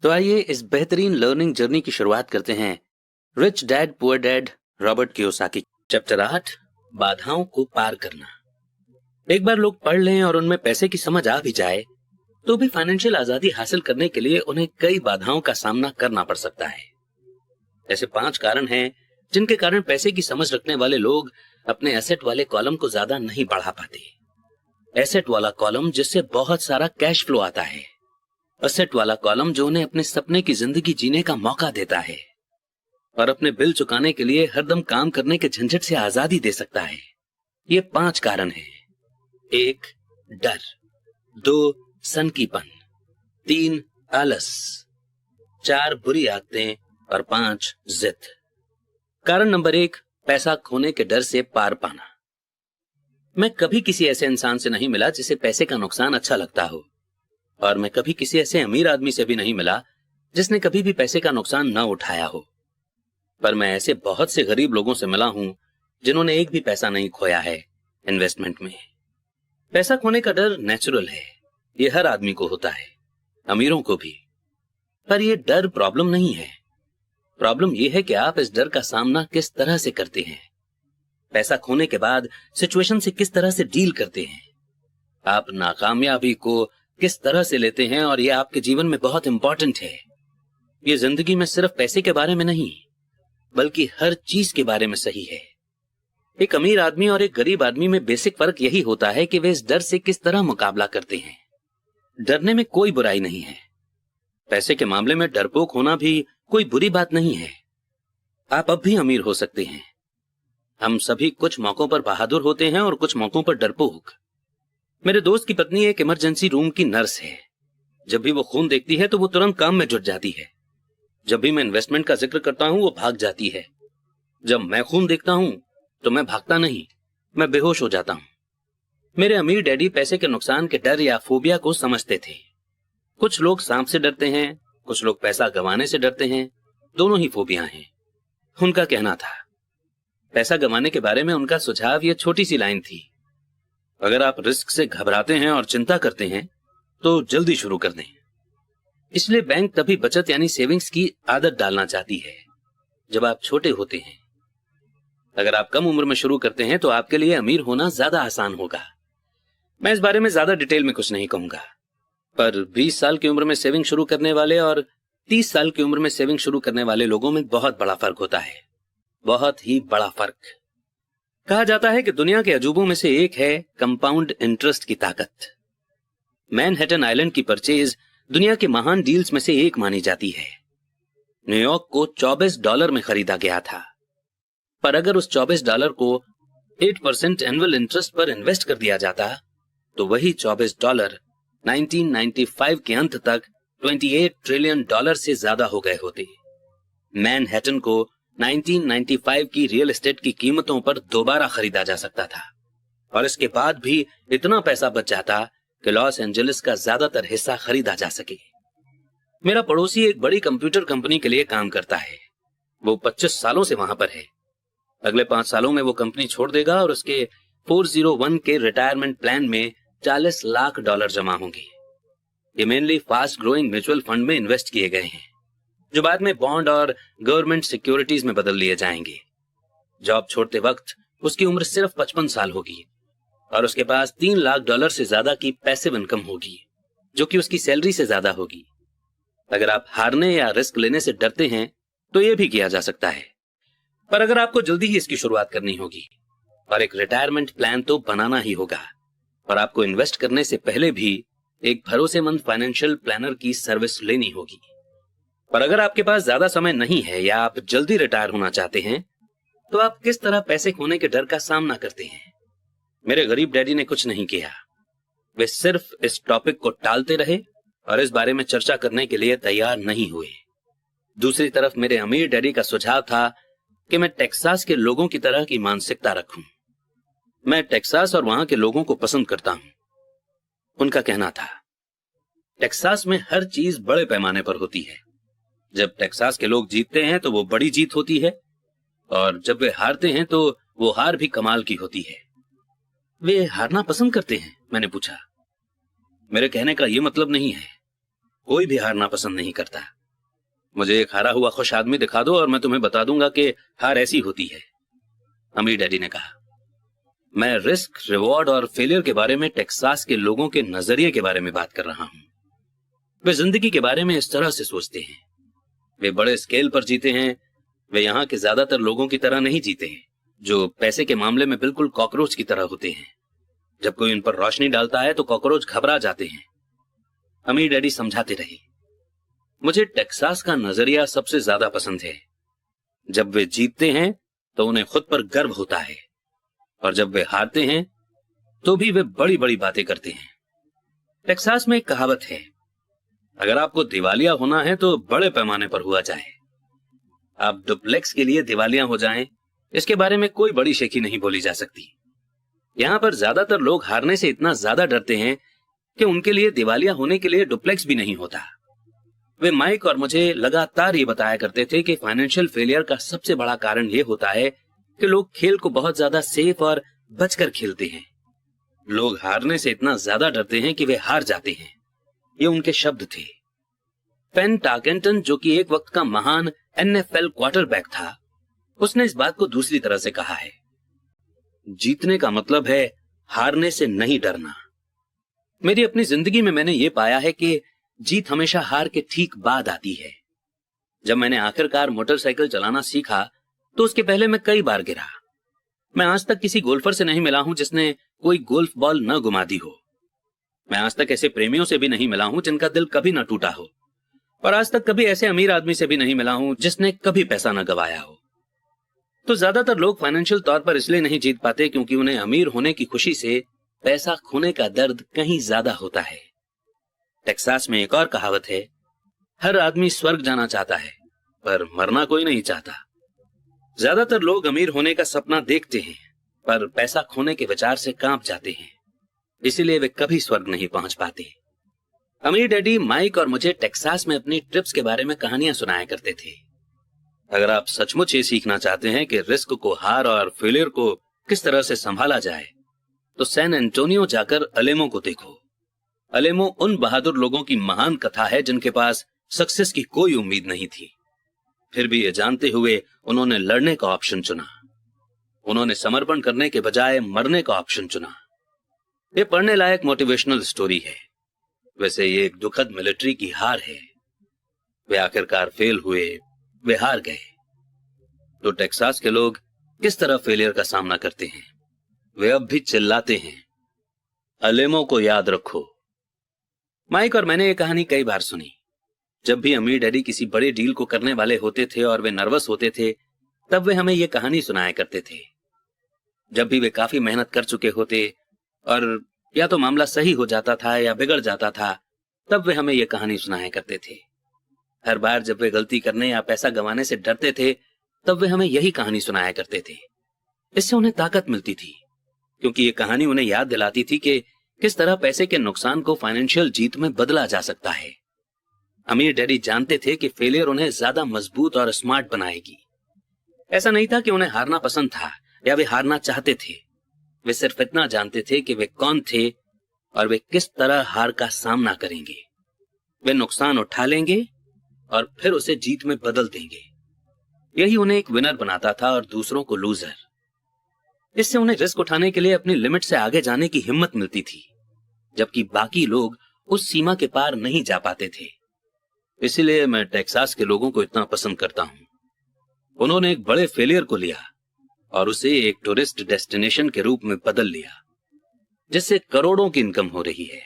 तो आइए इस बेहतरीन लर्निंग जर्नी की शुरुआत करते हैं rich dad poor dad Robert Kiyosaki. Chapter 8, बाधाओं को पार करना। एक बार लोग पढ़ लें और उनमें पैसे की समझ आ भी जाए तो भी फाइनेंशियल आजादी हासिल करने के लिए उन्हें कई बाधाओं का सामना करना पड़ सकता है। ऐसे 5 कारण हैं जिनके कारण पैसे की समझ रखने वाले लोग अपने एसेट वाले कॉलम को ज्यादा नहीं बढ़ा पाते। एसेट वाला कॉलम जिससे बहुत सारा कैश फ्लो आता है, एसेट वाला कॉलम जो उन्हें अपने सपने की जिंदगी जीने का मौका देता है और अपने बिल चुकाने के लिए हरदम काम करने के झंझट से आजादी दे सकता है। ये 5 कारण हैं। 1, डर। 2, सनकीपन। 3, आलस। 4, बुरी आदतें। और 5, जिद। कारण नंबर 1, पैसा खोने के डर से पार पाना। मैं कभी किसी ऐसे इंसान से नहीं मिला जिसे पैसे का नुकसान अच्छा लगता हो, और मैं कभी किसी ऐसे अमीर आदमी से भी नहीं मिला जिसने कभी भी पैसे का नुकसान न उठाया हो। पर मैं ऐसे बहुत से गरीब लोगों से मिला हूं जिन्होंने एक भी पैसा नहीं खोया है इन्वेस्टमेंट में। पैसा खोने का डर नेचुरल है, ये हर आदमी को होता है, अमीरों को भी। पर यह डर प्रॉब्लम नहीं है। प्रॉब्लम यह है कि आप इस डर का सामना किस तरह से करते हैं। पैसा खोने के बाद सिचुएशन से किस तरह से डील करते हैं। आप नाकामयाबी को किस तरह से लेते हैं, और यह आपके जीवन में बहुत इंपॉर्टेंट है। यह जिंदगी में सिर्फ पैसे के बारे में नहीं बल्कि हर चीज के बारे में सही है। एक अमीर आदमी और एक गरीब आदमी में बेसिक फर्क यही होता है कि वे इस डर से किस तरह मुकाबला करते हैं। डरने में कोई बुराई नहीं है। पैसे के मामले में डरपोक होना भी कोई बुरी बात नहीं है। आप अब भी अमीर हो सकते हैं। हम सभी कुछ मौकों पर बहादुर होते हैं और कुछ मौकों पर डरपोक। मेरे दोस्त की पत्नी एक इमरजेंसी रूम की नर्स है। जब भी वो खून देखती है तो वो तुरंत काम में जुट जाती है। जब भी मैं इन्वेस्टमेंट का जिक्र करता हूं वो भाग जाती है। जब मैं खून देखता हूं तो मैं भागता नहीं, मैं बेहोश हो जाता हूं। मेरे अमीर डैडी पैसे के नुकसान के डर या फोबिया को समझते थे। कुछ लोग सांप से डरते हैं, कुछ लोग पैसा गंवाने से डरते हैं। दोनों ही फोबिया हैं। उनका कहना था, पैसा गंवाने के बारे में उनका सुझाव ये छोटी सी लाइन थी, अगर आप रिस्क से घबराते हैं और चिंता करते हैं तो जल्दी शुरू कर दें। इसलिए बैंक तभी बचत यानी सेविंग्स की आदत डालना चाहती है जब आप छोटे होते हैं। अगर आप कम उम्र में शुरू करते हैं तो आपके लिए अमीर होना ज्यादा आसान होगा। मैं इस बारे में ज्यादा डिटेल में कुछ नहीं कहूंगा, पर 20 साल की उम्र में सेविंग शुरू करने वाले और 30 साल की उम्र में सेविंग शुरू करने वाले लोगों में बहुत बड़ा फर्क होता है, बहुत ही बड़ा फर्क। कहा जाता है कि दुनिया के अजूबों में से एक है कंपाउंड इंटरेस्ट की ताकत। मैनहट्टन आइलैंड की परचेज दुनिया के महान डील्स में से एक मानी जाती है। न्यूयॉर्क को $24 में खरीदा गया था, पर अगर उस $24 को 8% एनुअल इंटरेस्ट पर इन्वेस्ट कर दिया जाता तो वही $24 1995 के अंत तक $28 ट्रिलियन से ज्यादा हो गए होते। मैनहट्टन को 1995 की रियल एस्टेट की कीमतों पर दोबारा खरीदा जा सकता था, और इसके बाद भी इतना पैसा बच जाता कि लॉस एंजलिस का ज्यादातर हिस्सा खरीदा जा सके। मेरा पड़ोसी एक बड़ी कंप्यूटर कंपनी के लिए काम करता है। वो 25 सालों से वहां पर है। अगले 5 सालों में वो कंपनी छोड़ देगा और उसके 401 के रिटायरमेंट प्लान में $40 लाख जमा होंगे। ये mainly fast growing mutual fund में इन्वेस्ट किए गए हैं, जो बाद में बॉन्ड और गवर्नमेंट सिक्योरिटीज में बदल लिए जाएंगे। जॉब छोड़ते वक्त उसकी उम्र सिर्फ 55 साल होगी और उसके पास $3 लाख से ज्यादा की पैसिव इनकम होगी, जो कि उसकी सैलरी से ज्यादा होगी। अगर आप हारने या रिस्क लेने से डरते हैं तो यह भी किया जा सकता है, पर अगर आपको जल्दी ही इसकी शुरुआत करनी होगी और एक रिटायरमेंट प्लान तो बनाना ही होगा, और आपको इन्वेस्ट करने से पहले भी एक भरोसेमंद फाइनेंशियल प्लानर की सर्विस लेनी होगी। पर अगर आपके पास ज्यादा समय नहीं है या आप जल्दी रिटायर होना चाहते हैं तो आप किस तरह पैसे खोने के डर का सामना करते हैं। मेरे गरीब डैडी ने कुछ नहीं किया। वे सिर्फ इस टॉपिक को टालते रहे और इस बारे में चर्चा करने के लिए तैयार नहीं हुए। दूसरी तरफ मेरे अमीर डैडी का सुझाव था कि मैं टेक्सास के लोगों की तरह की मानसिकता रखूं। मैं टेक्सास और वहां के लोगों को पसंद करता हूं। उनका कहना था, टेक्सास में हर चीज बड़े पैमाने पर होती है। जब टेक्सास के लोग जीतते हैं तो वो बड़ी जीत होती है, और जब वे हारते हैं तो वो हार भी कमाल की होती है। वे हारना पसंद करते हैं? मैंने पूछा। मेरे कहने का यह मतलब नहीं है। कोई भी हारना पसंद नहीं करता। मुझे एक हारा हुआ खुश आदमी दिखा दो और मैं तुम्हें बता दूंगा कि हार ऐसी होती है, अमीर डैडी ने कहा। मैं रिस्क, रिवॉर्ड और फेलियर के बारे में टेक्सास के लोगों के नजरिए के बारे में बात कर रहा हूं। वे जिंदगी के बारे में इस तरह से सोचते हैं। वे बड़े स्केल पर जीते हैं। वे यहां के ज्यादातर लोगों की तरह नहीं जीते हैं, जो पैसे के मामले में बिल्कुल कॉकरोच की तरह होते हैं। जब कोई उन पर रोशनी डालता है तो कॉकरोच घबरा जाते हैं। अमीर डैडी समझाते रहे, मुझे टेक्सास का नजरिया सबसे ज्यादा पसंद है। जब वे जीतते हैं तो उन्हें खुद पर गर्व होता है, और जब वे हारते हैं तो भी वे बड़ी बड़ी बातें करते हैं। टेक्सास में एक कहावत है, अगर आपको दिवालिया होना है तो बड़े पैमाने पर हुआ जाए। आप डुप्लेक्स के लिए दिवालिया हो जाएं, इसके बारे में कोई बड़ी शेखी नहीं बोली जा सकती। यहां पर ज्यादातर लोग हारने से इतना ज्यादा डरते हैं कि उनके लिए दिवालिया होने के लिए डुप्लेक्स भी नहीं होता। वे माइक और मुझे लगातार ये बताया करते थे कि फाइनेंशियल फेलियर का सबसे बड़ा कारण यह होता है कि लोग खेल को बहुत ज्यादा सेफ और बचकर खेलते हैं। लोग हारने से इतना ज्यादा डरते हैं कि वे हार जाते हैं। ये उनके शब्द थे। पेन टार्केंटन, जो कि एक वक्त का महान NFL क्वार्टरबैक था, उसने इस बात को दूसरी तरह से कहा है, जीतने का मतलब है हारने से नहीं डरना। मेरी अपनी जिंदगी में मैंने ये पाया है कि जीत हमेशा हार के ठीक बाद आती है। जब मैंने आखिरकार मोटरसाइकिल चलाना सीखा तो उसके पहले मैं कई बार गिरा। मैं आज तक किसी गोल्फर से नहीं मिला हूं जिसने कोई गोल्फ बॉल न गुमा दी हो। मैं आज तक ऐसे प्रेमियों से भी नहीं मिला हूं जिनका दिल कभी न टूटा हो, और आज तक कभी ऐसे अमीर आदमी से भी नहीं मिला हूं जिसने कभी पैसा न गवाया हो। तो ज्यादातर लोग फाइनेंशियल तौर पर इसलिए नहीं जीत पाते क्योंकि उन्हें अमीर होने की खुशी से पैसा खोने का दर्द कहीं ज्यादा होता है। टेक्सास में एक और कहावत है, हर आदमी स्वर्ग जाना चाहता है पर मरना कोई नहीं चाहता। ज्यादातर लोग अमीर होने का सपना देखते हैं पर पैसा खोने के विचार से कांप जाते हैं, इसीलिए वे कभी स्वर्ग नहीं पहुंच पाते। अमीर डैडी माइक और मुझे टेक्सास में अपनी ट्रिप्स के बारे में कहानियां सुनाया करते थे। अगर आप सचमुच ये सीखना चाहते हैं कि रिस्क को, हार और फेलियर को किस तरह से संभाला जाए, तो सैन एंटोनियो जाकर अलेमो को देखो। अलेमो उन बहादुर लोगों की महान कथा है जिनके पास सक्सेस की कोई उम्मीद नहीं थी, फिर भी ये जानते हुए उन्होंने लड़ने का ऑप्शन चुना। उन्होंने समर्पण करने के बजाय मरने का ऑप्शन चुना। ये पढ़ने लायक मोटिवेशनल स्टोरी है। वैसे ये एक दुखद मिलिट्री की हार है। वे आखिरकार फेल हुए, वे हार गए। तो टेक्सास के लोग किस तरह फेलियर का सामना करते हैं? वे अब भी चिल्लाते हैं, अलेमो को याद रखो। माइक और मैंने ये कहानी कई बार सुनी। जब भी अमीर डैडी किसी बड़े डील को करने वाले होते थे और वे नर्वस होते थे, तब वे हमें ये कहानी सुनाया करते थे। जब भी वे काफी मेहनत कर चुके होते और या तो मामला सही हो जाता था या बिगड़ जाता था, तब वे हमें ये कहानी सुनाया करते थे। हर बार जब वे गलती करने या पैसा गंवाने से डरते थे, तब वे हमें यही कहानी सुनाया करते थे। इससे उन्हें ताकत मिलती थी, क्योंकि ये कहानी उन्हें याद दिलाती थी कि किस तरह पैसे के नुकसान को फाइनेंशियल जीत में बदला जा सकता है। अमीर डैडी जानते थे कि फेलियर उन्हें ज्यादा मजबूत और स्मार्ट बनाएगी। ऐसा नहीं था कि उन्हें हारना पसंद था या वे हारना चाहते थे। वे सिर्फ इतना जानते थे कि वे कौन थे और वे किस तरह हार का सामना करेंगे। वे नुकसान उठा लेंगे और फिर उसे जीत में बदल देंगे। यही उन्हें एक विनर बनाता था और दूसरों को लूजर। इससे उन्हें रिस्क उठाने के लिए अपनी लिमिट से आगे जाने की हिम्मत मिलती थी, जबकि बाकी लोग उस सीमा के पार नहीं जा पाते थे। इसीलिए मैं टेक्सास के लोगों को इतना पसंद करता हूं। उन्होंने एक बड़े फेलियर को लिया और उसे एक टूरिस्ट डेस्टिनेशन के रूप में बदल लिया, जिससे करोड़ों की इनकम हो रही है।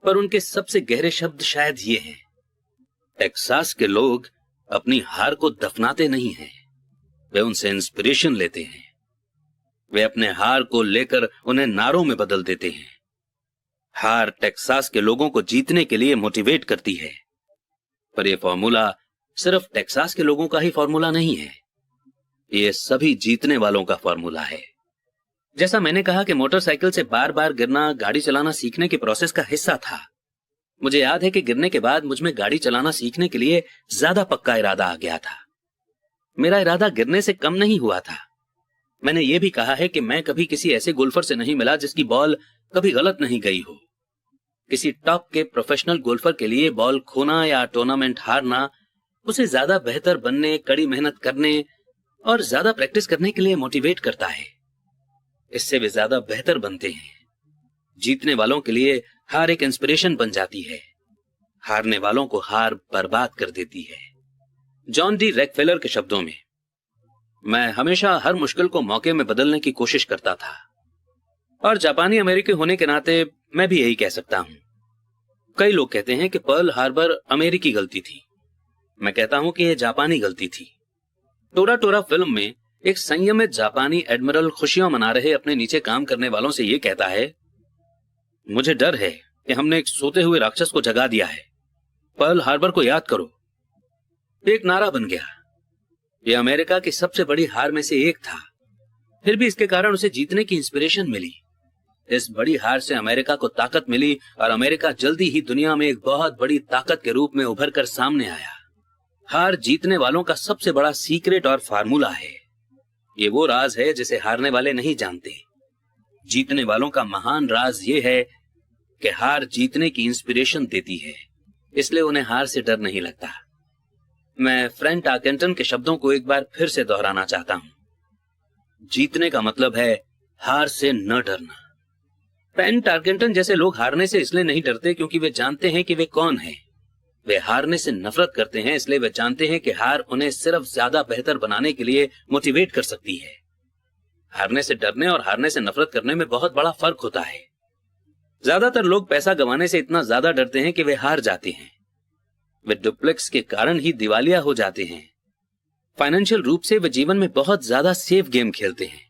पर उनके सबसे गहरे शब्द शायद ये हैं, टेक्सास के लोग अपनी हार को दफनाते नहीं हैं, वे उनसे इंस्पिरेशन लेते हैं। वे अपने हार को लेकर उन्हें नारों में बदल देते हैं। हार टेक्सास के लोगों को जीतने के लिए मोटिवेट करती है। पर यह फॉर्मूला सिर्फ टेक्सास के लोगों का ही फॉर्मूला नहीं है, यह सभी जीतने वालों का फॉर्मूला है। जैसा मैंने कहा कि मोटरसाइकिल से बार बार गिरना गाड़ी चलाना सीखने के प्रोसेस का हिस्सा था। मुझे याद है कि गिरने के बाद मुझ में गाड़ी चलाना सीखने के लिए ज्यादा पक्का इरादा आ गया था। मेरा इरादा गिरने से कम नहीं हुआ था। मैंने यह भी कहा है कि मैं कभी किसी ऐसे गोल्फर से नहीं मिला जिसकी बॉल कभी गलत नहीं गई हो। किसी टॉप के प्रोफेशनल गोल्फर के लिए बॉल खोना या टूर्नामेंट हारना उसे ज्यादा बेहतर बनने, कड़ी मेहनत करने और ज्यादा प्रैक्टिस करने के लिए मोटिवेट करता है। इससे वे ज्यादा बेहतर बनते हैं। जीतने वालों के लिए हार एक इंस्पिरेशन बन जाती है, हारने वालों को हार बर्बाद कर देती है। जॉन डी रॉकफेलर के शब्दों में, मैं हमेशा हर मुश्किल को मौके में बदलने की कोशिश करता था, और जापानी अमेरिकी होने के नाते मैं भी यही कह सकता हूं। कई लोग कहते हैं कि पर्ल हार्बर अमेरिकी गलती थी। मैं कहता हूं कि यह जापानी गलती थी। टोरा टोरा फिल्म में एक संयमित जापानी एडमिरल खुशियां मना रहे अपने नीचे काम करने वालों से यह कहता है, मुझे डर है कि हमने एक सोते हुए राक्षस को जगा दिया है। पर्ल हार्बर को याद करो। एक नारा बन गया। यह अमेरिका की सबसे बड़ी हार में से एक था, फिर भी इसके कारण उसे जीतने की इंस्पिरेशन मिली। इस बड़ी हार से अमेरिका को ताकत मिली और अमेरिका जल्दी ही दुनिया में एक बहुत बड़ी ताकत के रूप में उभर कर सामने आया। हार जीतने वालों का सबसे बड़ा सीक्रेट और फार्मूला है। ये वो राज है जिसे हारने वाले नहीं जानते। जीतने वालों का महान राज ये है कि हार जीतने की इंस्पिरेशन देती है, इसलिए उन्हें हार से डर नहीं लगता। मैं फ्रैंक टार्केंटन के शब्दों को एक बार फिर से दोहराना चाहता हूं। जीतने का मतलब है हार से न डरना। फ्रैंक टार्केंटन जैसे लोग हारने से इसलिए नहीं डरते क्योंकि वे जानते हैं कि वे कौन हैं। वे हारने से नफरत करते हैं इसलिए वे जानते हैं कि हार उन्हें सिर्फ ज्यादा बेहतर बनाने के लिए मोटिवेट कर सकती है। हारने से डरने और हारने से नफरत करने में बहुत बड़ा फर्क होता है। ज्यादातर लोग पैसा गंवाने से इतना ज्यादा डरते हैं कि वे हार जाते हैं। वे डुप्लेक्स के कारण ही दिवालिया हो जाते हैं। फाइनेंशियल रूप से वे जीवन में बहुत ज्यादा सेफ गेम खेलते हैं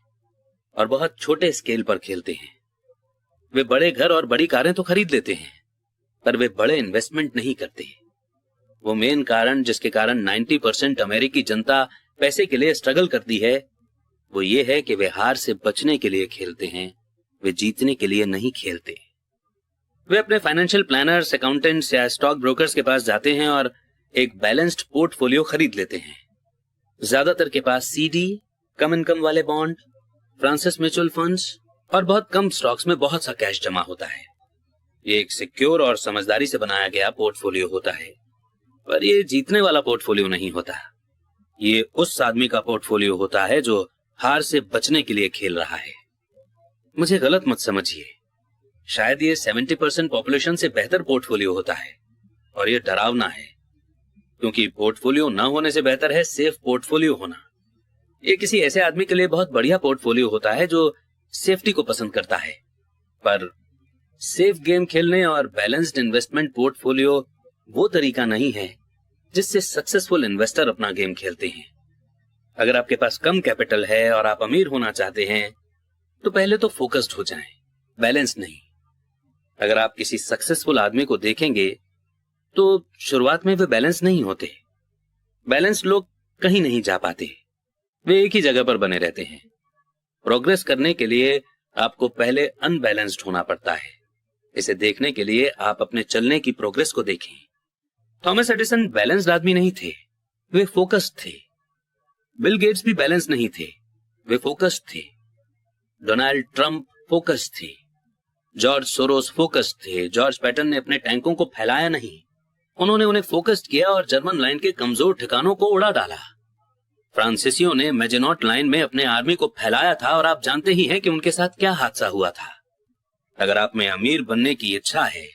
और बहुत छोटे स्केल पर खेलते हैं। वे बड़े घर और बड़ी कारें तो खरीद लेते हैं, पर वे बड़े इन्वेस्टमेंट नहीं करते। वो मेन कारण जिसके कारण 90% अमेरिकी जनता पैसे के लिए स्ट्रगल करती है, वो ये है कि वे हार से बचने के लिए खेलते हैं, वे जीतने के लिए नहीं खेलते। वे अपने फाइनेंशियल प्लानर्स, अकाउंटेंट्स या स्टॉक ब्रोकर्स के पास जाते हैं और एक बैलेंस्ड पोर्टफोलियो खरीद लेते हैं। ज्यादातर के पास सीडी, कम इनकम वाले बॉन्ड, फ्रांसिस म्यूचुअल फंड्स और बहुत कम स्टॉक्स में बहुत सा कैश जमा होता है। ये एक सिक्योर और समझदारी से बनाया गया पोर्टफोलियो होता है, पर ये जीतने वाला पोर्टफोलियो नहीं होता। ये उस आदमी का पोर्टफोलियो होता है जो हार से बचने के लिए खेल रहा है। मुझे गलत मत समझिए, शायद ये 70% पॉपुलेशन से बेहतर पोर्टफोलियो होता है, और ये डरावना है क्योंकि पोर्टफोलियो ना होने से बेहतर है सेफ पोर्टफोलियो होना। ये किसी ऐसे आदमी के लिए बहुत बढ़िया पोर्टफोलियो होता है जो सेफ्टी को पसंद करता है, पर सेफ गेम खेलने और बैलेंस्ड इन्वेस्टमेंट पोर्टफोलियो वो तरीका नहीं है जिससे सक्सेसफुल इन्वेस्टर अपना गेम खेलते हैं। अगर आपके पास कम कैपिटल है और आप अमीर होना चाहते हैं तो पहले तो फोकस्ड हो जाएं, बैलेंस नहीं। अगर आप किसी सक्सेसफुल आदमी को देखेंगे तो शुरुआत में वे बैलेंस नहीं होते। बैलेंस लोग कहीं नहीं जा पाते, वे एक ही जगह पर बने रहते हैं। प्रोग्रेस करने के लिए आपको पहले अनबैलेंस्ड होना पड़ता है। इसे देखने के लिए आप अपने चलने की प्रोग्रेस को देखें। थॉमस एडिसन बैलेंस्ड आदमी नहीं थे, वे फोकस्ड थे। बिल गेट्स भी बैलेंस नहीं थे, वे फोकस्ड थे। डोनाल्ड ट्रंप फोकस्ड थे। जॉर्ज सोरोस फोकस्ड थे। जॉर्ज पैटन ने अपने टैंकों को फैलाया नहीं, उन्होंने उन्हें फोकस्ड किया और जर्मन लाइन के कमजोर ठिकानों को उड़ा डाला। फ्रांसीसियों ने मेजेनॉट लाइन में अपने आर्मी को फैलाया था और आप जानते ही हैं कि उनके साथ क्या हादसा हुआ था। अगर आप में अमीर बनने की इच्छा है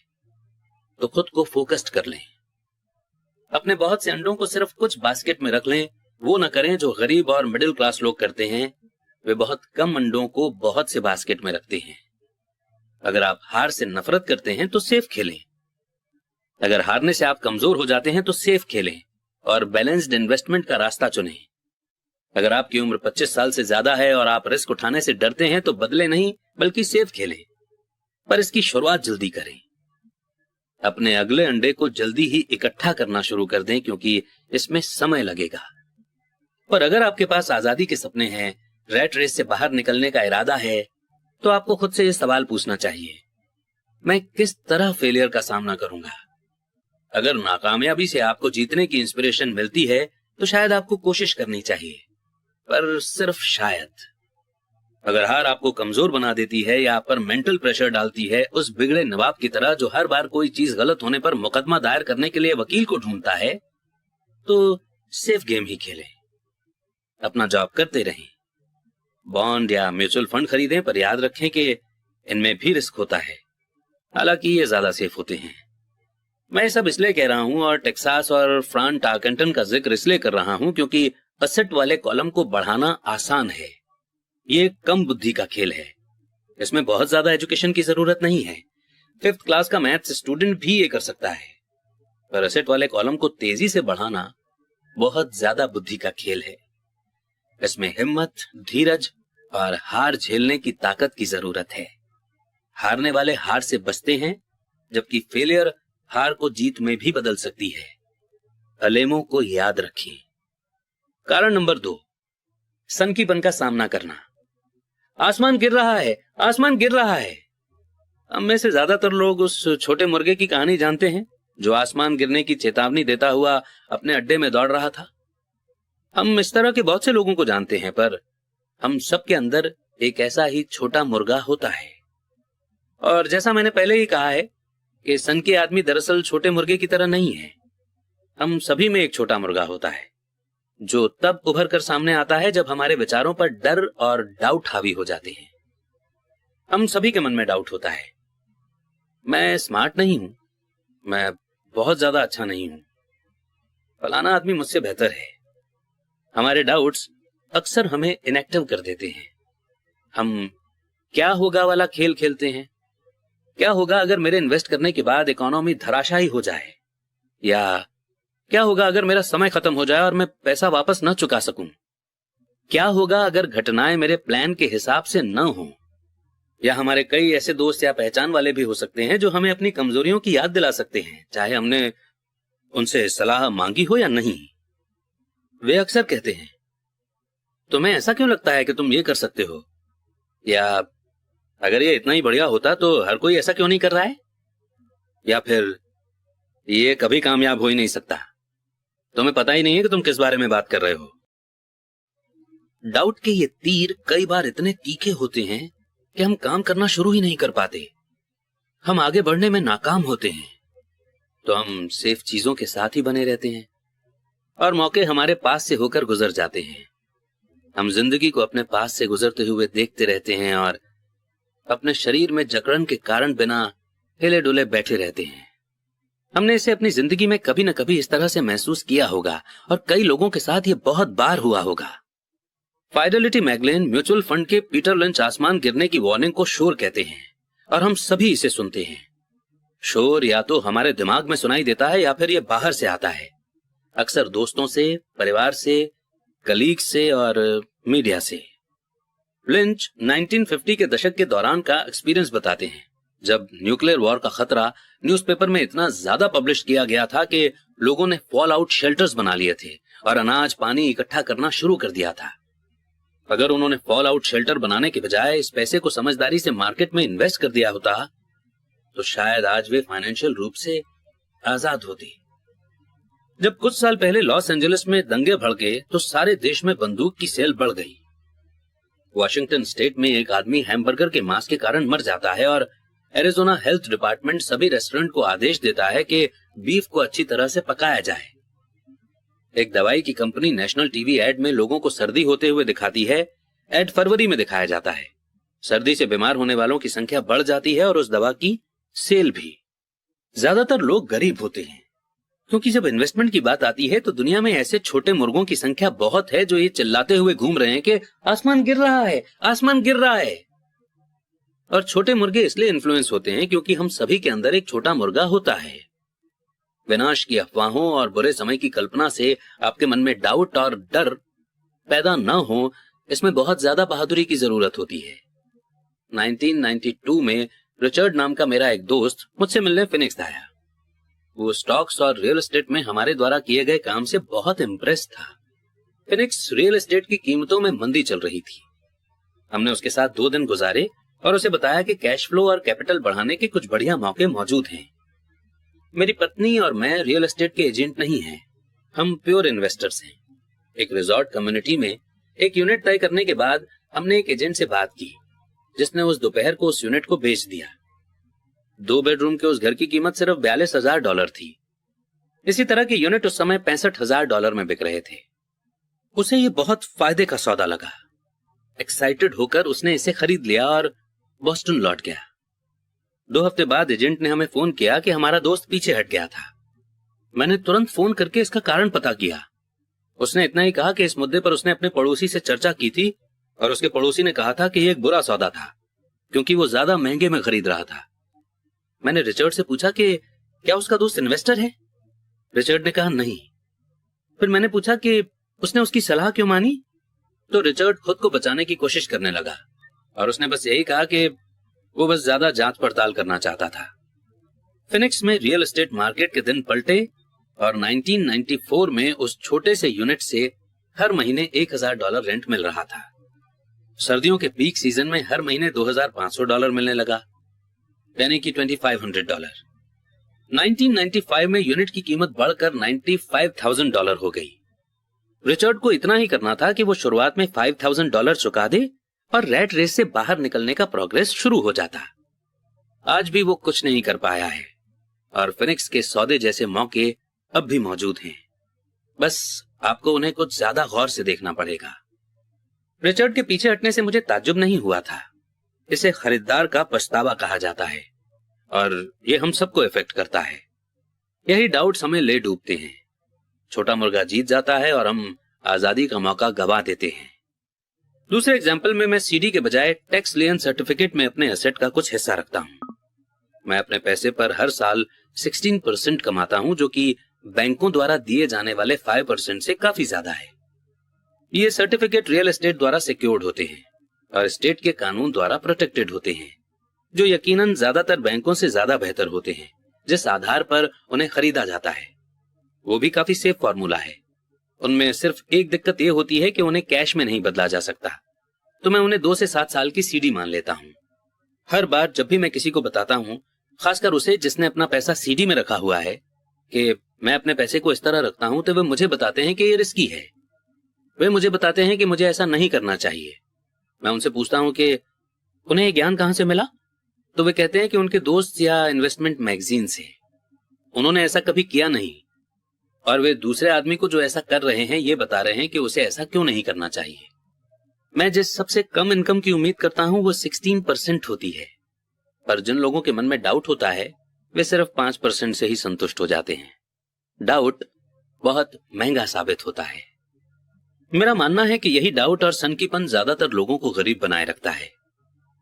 तो खुद को फोकस्ड कर लें। अपने बहुत से अंडों को सिर्फ कुछ बास्केट में रख लें। वो न करें जो गरीब और मिडिल क्लास लोग करते हैं, वे बहुत कम अंडों को बहुत से बास्केट में रखते हैं। अगर आप हार से नफरत करते हैं तो सेफ खेलें। अगर हारने से आप कमजोर हो जाते हैं तो सेफ खेलें और बैलेंस्ड इन्वेस्टमेंट का रास्ता चुनें। अगर आपकी उम्र 25 साल से ज्यादा है और आप रिस्क उठाने से डरते हैं तो बदले नहीं बल्कि सेफ खेलें, पर इसकी शुरुआत जल्दी करें। अपने अगले अंडे को जल्दी ही इकट्ठा करना शुरू कर दें क्योंकि इसमें समय लगेगा। पर अगर आपके पास आजादी के सपने हैं, रैट रेस से बाहर निकलने का इरादा है, तो आपको खुद से यह सवाल पूछना चाहिए, मैं किस तरह फेलियर का सामना करूंगा? अगर नाकामयाबी से आपको जीतने की इंस्पिरेशन मिलती है तो शायद आपको कोशिश करनी चाहिए, पर सिर्फ शायद। अगर हार आपको कमजोर बना देती है या आप पर मेंटल प्रेशर डालती है, उस बिगड़े नवाब की तरह जो हर बार कोई चीज गलत होने पर मुकदमा दायर करने के लिए वकील को ढूंढता है, तो सेफ गेम ही खेलें, अपना जॉब करते रहें। बॉन्ड या म्यूचुअल फंड खरीदें, पर याद रखें कि इनमें भी रिस्क होता है, हालांकि ये ज्यादा सेफ होते हैं। मैं सब इसलिए कह रहा हूं और टेक्सास और फ्रांट टार्केंटन का जिक्र इसलिए कर रहा हूं क्योंकि असेट वाले कॉलम को बढ़ाना आसान है। ये कम बुद्धि का खेल है, इसमें बहुत ज्यादा एजुकेशन की जरूरत नहीं है। 5th क्लास का मैथ्स स्टूडेंट भी ये कर सकता है। पर असेट वाले कॉलम को तेजी से बढ़ाना बहुत ज्यादा बुद्धि का खेल है। इसमें हिम्मत, धीरज और हार झेलने की ताकत की जरूरत है। हारने वाले हार से बचते हैं, जबकि फेलियर हार को जीत में भी बदल सकती है। अलेमों को याद रखिए। कारण नंबर 2, सनकीपन का सामना करना। आसमान गिर रहा है, आसमान गिर रहा है। हम में से ज्यादातर लोग उस छोटे मुर्गे की कहानी जानते हैं जो आसमान गिरने की चेतावनी देता हुआ अपने अड्डे में दौड़ रहा था। हम इस तरह के बहुत से लोगों को जानते हैं, पर हम सबके अंदर एक ऐसा ही छोटा मुर्गा होता है। और जैसा मैंने पहले ही कहा है कि सन के आदमी दरअसल छोटे मुर्गे की तरह नहीं है। हम सभी में एक छोटा मुर्गा होता है जो तब उभर कर सामने आता है जब हमारे विचारों पर डर और डाउट हावी हो जाते हैं। हम सभी के मन में डाउट होता है, मैं स्मार्ट नहीं हूं, मैं बहुत ज्यादा अच्छा नहीं हूं, फलाना आदमी मुझसे बेहतर है। हमारे डाउट्स अक्सर हमें इनएक्टिव कर देते हैं। हम क्या होगा वाला खेल खेलते हैं। क्या होगा अगर मेरे इन्वेस्ट करने के बाद इकोनॉमी धराशायी हो जाए, या क्या होगा अगर मेरा समय खत्म हो जाए और मैं पैसा वापस न चुका सकूं। क्या होगा अगर घटनाएं मेरे प्लान के हिसाब से न हो। या हमारे कई ऐसे दोस्त या पहचान वाले भी हो सकते हैं जो हमें अपनी कमजोरियों की याद दिला सकते हैं, चाहे हमने उनसे सलाह मांगी हो या नहीं। वे अक्सर कहते हैं, तुम्हें ऐसा क्यों लगता है कि तुम ये कर सकते हो, या अगर ये इतना ही बढ़िया होता तो हर कोई ऐसा क्यों नहीं कर रहा है, या फिर ये कभी कामयाब हो ही नहीं सकता, तुम्हें पता ही नहीं है कि तुम किस बारे में बात कर रहे हो। डाउट के ये तीर कई बार इतने तीखे होते हैं कि हम काम करना शुरू ही नहीं कर पाते। हम आगे बढ़ने में नाकाम होते हैं, तो हम सेफ चीजों के साथ ही बने रहते हैं और मौके हमारे पास से होकर गुजर जाते हैं। हम जिंदगी को अपने पास से गुजरते हुए देखते रहते हैं और अपने शरीर में जकड़न के कारण बिना हिले डुले बैठे रहते हैं। हमने इसे अपनी जिंदगी में कभी न कभी इस तरह से महसूस किया होगा और कई लोगों के साथ ये बहुत बार हुआ होगा। फाइडेलिटी मैगलेन म्यूचुअल फंड के पीटर लिंच आसमान गिरने की वार्निंग को शोर कहते हैं और हम सभी इसे सुनते हैं। शोर या तो हमारे दिमाग में सुनाई देता है या फिर ये बाहर से आता है, अक्सर दोस्तों से, परिवार से, कलीग से और मीडिया से। लिंच 1950 के दशक के दौरान का एक्सपीरियंस बताते हैं, जब न्यूक्लियर वॉर का खतरा न्यूज़पेपर में इतना ज्यादा पब्लिश किया गया था कि लोगों ने फॉल आउट शेल्टर्स बना लिए थे और अनाज पानी इकट्ठा करना शुरू कर दिया था। अगर उन्होंने फॉल आउट शेल्टर बनाने के बजाय इस पैसे को समझदारी से मार्केट में इन्वेस्ट कर दिया होता तो शायद आज वे फाइनेंशियल रूप से आजाद होते। जब कुछ साल पहले लॉस एंजलिस में दंगे भड़के तो सारे देश में बंदूक की सेल बढ़ गई। वॉशिंगटन स्टेट में एक आदमी हैमबर्गर के मांस के कारण मर जाता है और एरिजोना हेल्थ डिपार्टमेंट सभी रेस्टोरेंट को आदेश देता है कि बीफ को अच्छी तरह से पकाया जाए। एक दवाई की कंपनी नेशनल टीवी एड में लोगों को सर्दी होते हुए दिखाती है। एड फरवरी में दिखाया जाता है। सर्दी से बीमार होने वालों की संख्या बढ़ जाती है और उस दवा की सेल भी। ज्यादातर लोग गरीब होते हैं, क्योंकि जब इन्वेस्टमेंट की बात आती है तो दुनिया में ऐसे छोटे मुर्गों की संख्या बहुत है जो ये चिल्लाते हुए घूम रहे हैं कि आसमान गिर रहा है, आसमान गिर रहा है। और छोटे मुर्गे इसलिए इन्फ्लुएंस होते हैं क्योंकि हम सभी के अंदर एक छोटा मुर्गा होता है। विनाश की अफवाहों और बुरे समय की कल्पना से आपके मन में डाउट और डर पैदा न हो, इसमें बहुत ज्यादा बहादुरी की जरूरत होती है। 1992 में रिचर्ड नाम का मेरा एक दोस्त मुझसे मिलने फिनिक्स आया। वो स्टॉक्स और रियल एस्टेट में हमारे द्वारा किए गए काम से बहुत इम्प्रेस था। फिनिक्स रियल एस्टेट की कीमतों में मंदी चल रही थी। हमने उसके साथ 2 दिन गुजारे और उसे बताया कि कैश फ्लो और कैपिटल बढ़ाने के कुछ बढ़िया मौके मौजूद हैं। मेरी पत्नी और मैं रियल एस्टेट के एजेंट नहीं हैं, हम प्योर इन्वेस्टर्स हैं। एक रिजॉर्ट कम्युनिटी में एक यूनिट तय करने के बाद हमने एक एजेंट से बात की जिसने उस दोपहर को उस यूनिट को बेच दिया। 2 बेडरूम के उस घर की कीमत सिर्फ $42,000 थी। इसी तरह के यूनिट उस समय $65,000 में बिक रहे थे। उसे ये बहुत फायदे का सौदा लगा। एक्साइटेड होकर उसने इसे खरीद लिया और बॉस्टन लौट गया। 2 हफ्ते बाद एजेंट ने हमें फोन किया कि हमारा दोस्त पीछे हट गया था। मैंने तुरंत फोन करके इसका कारण पता किया। उसने इतना ही कहा कि इस मुद्दे पर उसने अपने पड़ोसी से चर्चा की थी और उसके पड़ोसी ने कहा था कि यह एक बुरा सौदा था क्योंकि वो ज्यादा महंगे में खरीद रहा था। मैंने रिचर्ड से पूछा कि क्या उसका दोस्त इन्वेस्टर है। रिचर्ड ने कहा नहीं। फिर मैंने पूछा कि उसने उसकी सलाह क्यों मानी, तो रिचर्ड खुद को बचाने की कोशिश करने लगा और उसने बस यही कहा कि वो बस ज्यादा जांच पड़ताल करना चाहता था। फिनिक्स में रियल एस्टेट मार्केट के दिन पलटे और 1994 में उस छोटे से यूनिट से हर महीने $1,000 रेंट मिल रहा था। सर्दियों के पीक सीजन में हर महीने $2,500 मिलने लगा, यानी कि $2,500। 1995 में यूनिट की कीमत बढ़कर $95,000 हो गई। रिचर्ड को इतना ही करना था कि वो शुरुआत में $5,000 चुका दे और रैट रेस से बाहर निकलने का प्रोग्रेस शुरू हो जाता। आज भी वो कुछ नहीं कर पाया है और फिनिक्स के सौदे जैसे मौके अब भी मौजूद हैं। बस आपको उन्हें कुछ ज्यादा गौर से देखना पड़ेगा। रिचर्ड के पीछे हटने से मुझे ताज्जुब नहीं हुआ था। इसे खरीदार का पछतावा कहा जाता है और ये हम सबको इफेक्ट करता है। यही डाउट्स हमें ले डूबते हैं। छोटा मुर्गा जीत जाता है और हम आजादी का मौका गवा देते हैं। दूसरे एग्जाम्पल में मैं सीडी के बजाय टैक्स लियन सर्टिफिकेट में अपने एसेट का कुछ हिस्सा रखता हूं। मैं अपने पैसे पर हर साल 16% कमाता हूं, जो कि बैंकों द्वारा दिए जाने वाले 5% से काफी ज्यादा है। ये सर्टिफिकेट रियल एस्टेट द्वारा सिक्योर्ड होते हैं और स्टेट के कानून द्वारा प्रोटेक्टेड होते हैं, जो यकीनन ज्यादातर बैंकों से ज्यादा बेहतर होते हैं जिस आधार पर उन्हें खरीदा जाता है। वो भी काफी सेफ फॉर्मूला है। उनमें सिर्फ एक दिक्कत ये होती है कि उन्हें कैश में नहीं बदला जा सकता, तो मैं उन्हें 2 से 7 साल की सीडी मान लेता हूं। हर बार जब भी मैं किसी को बताता हूं, खासकर उसे जिसने अपना पैसा सीडी में रखा हुआ है, कि मैं अपने पैसे को इस तरह रखता हूं, तो वे मुझे बताते हैं कि ये रिस्की है। वे मुझे बताते हैं कि मुझे ऐसा नहीं करना चाहिए। मैं उनसे पूछता हूं कि उन्हें ये ज्ञान कहां से मिला, तो वे कहते हैं कि उनके दोस्त या इन्वेस्टमेंट मैगजीन से। उन्होंने ऐसा कभी किया नहीं और वे दूसरे आदमी को जो ऐसा कर रहे हैं ये बता रहे हैं कि उसे ऐसा क्यों नहीं करना चाहिए। मैं जिस सबसे कम इनकम की उम्मीद करता हूं वो 16% होती है, पर जिन लोगों के मन में डाउट होता है वे सिर्फ 5% से ही संतुष्ट हो जाते हैं। डाउट बहुत महंगा साबित होता है। मेरा मानना है कि यही डाउट और सनकीपन ज्यादातर लोगों को गरीब बनाए रखता है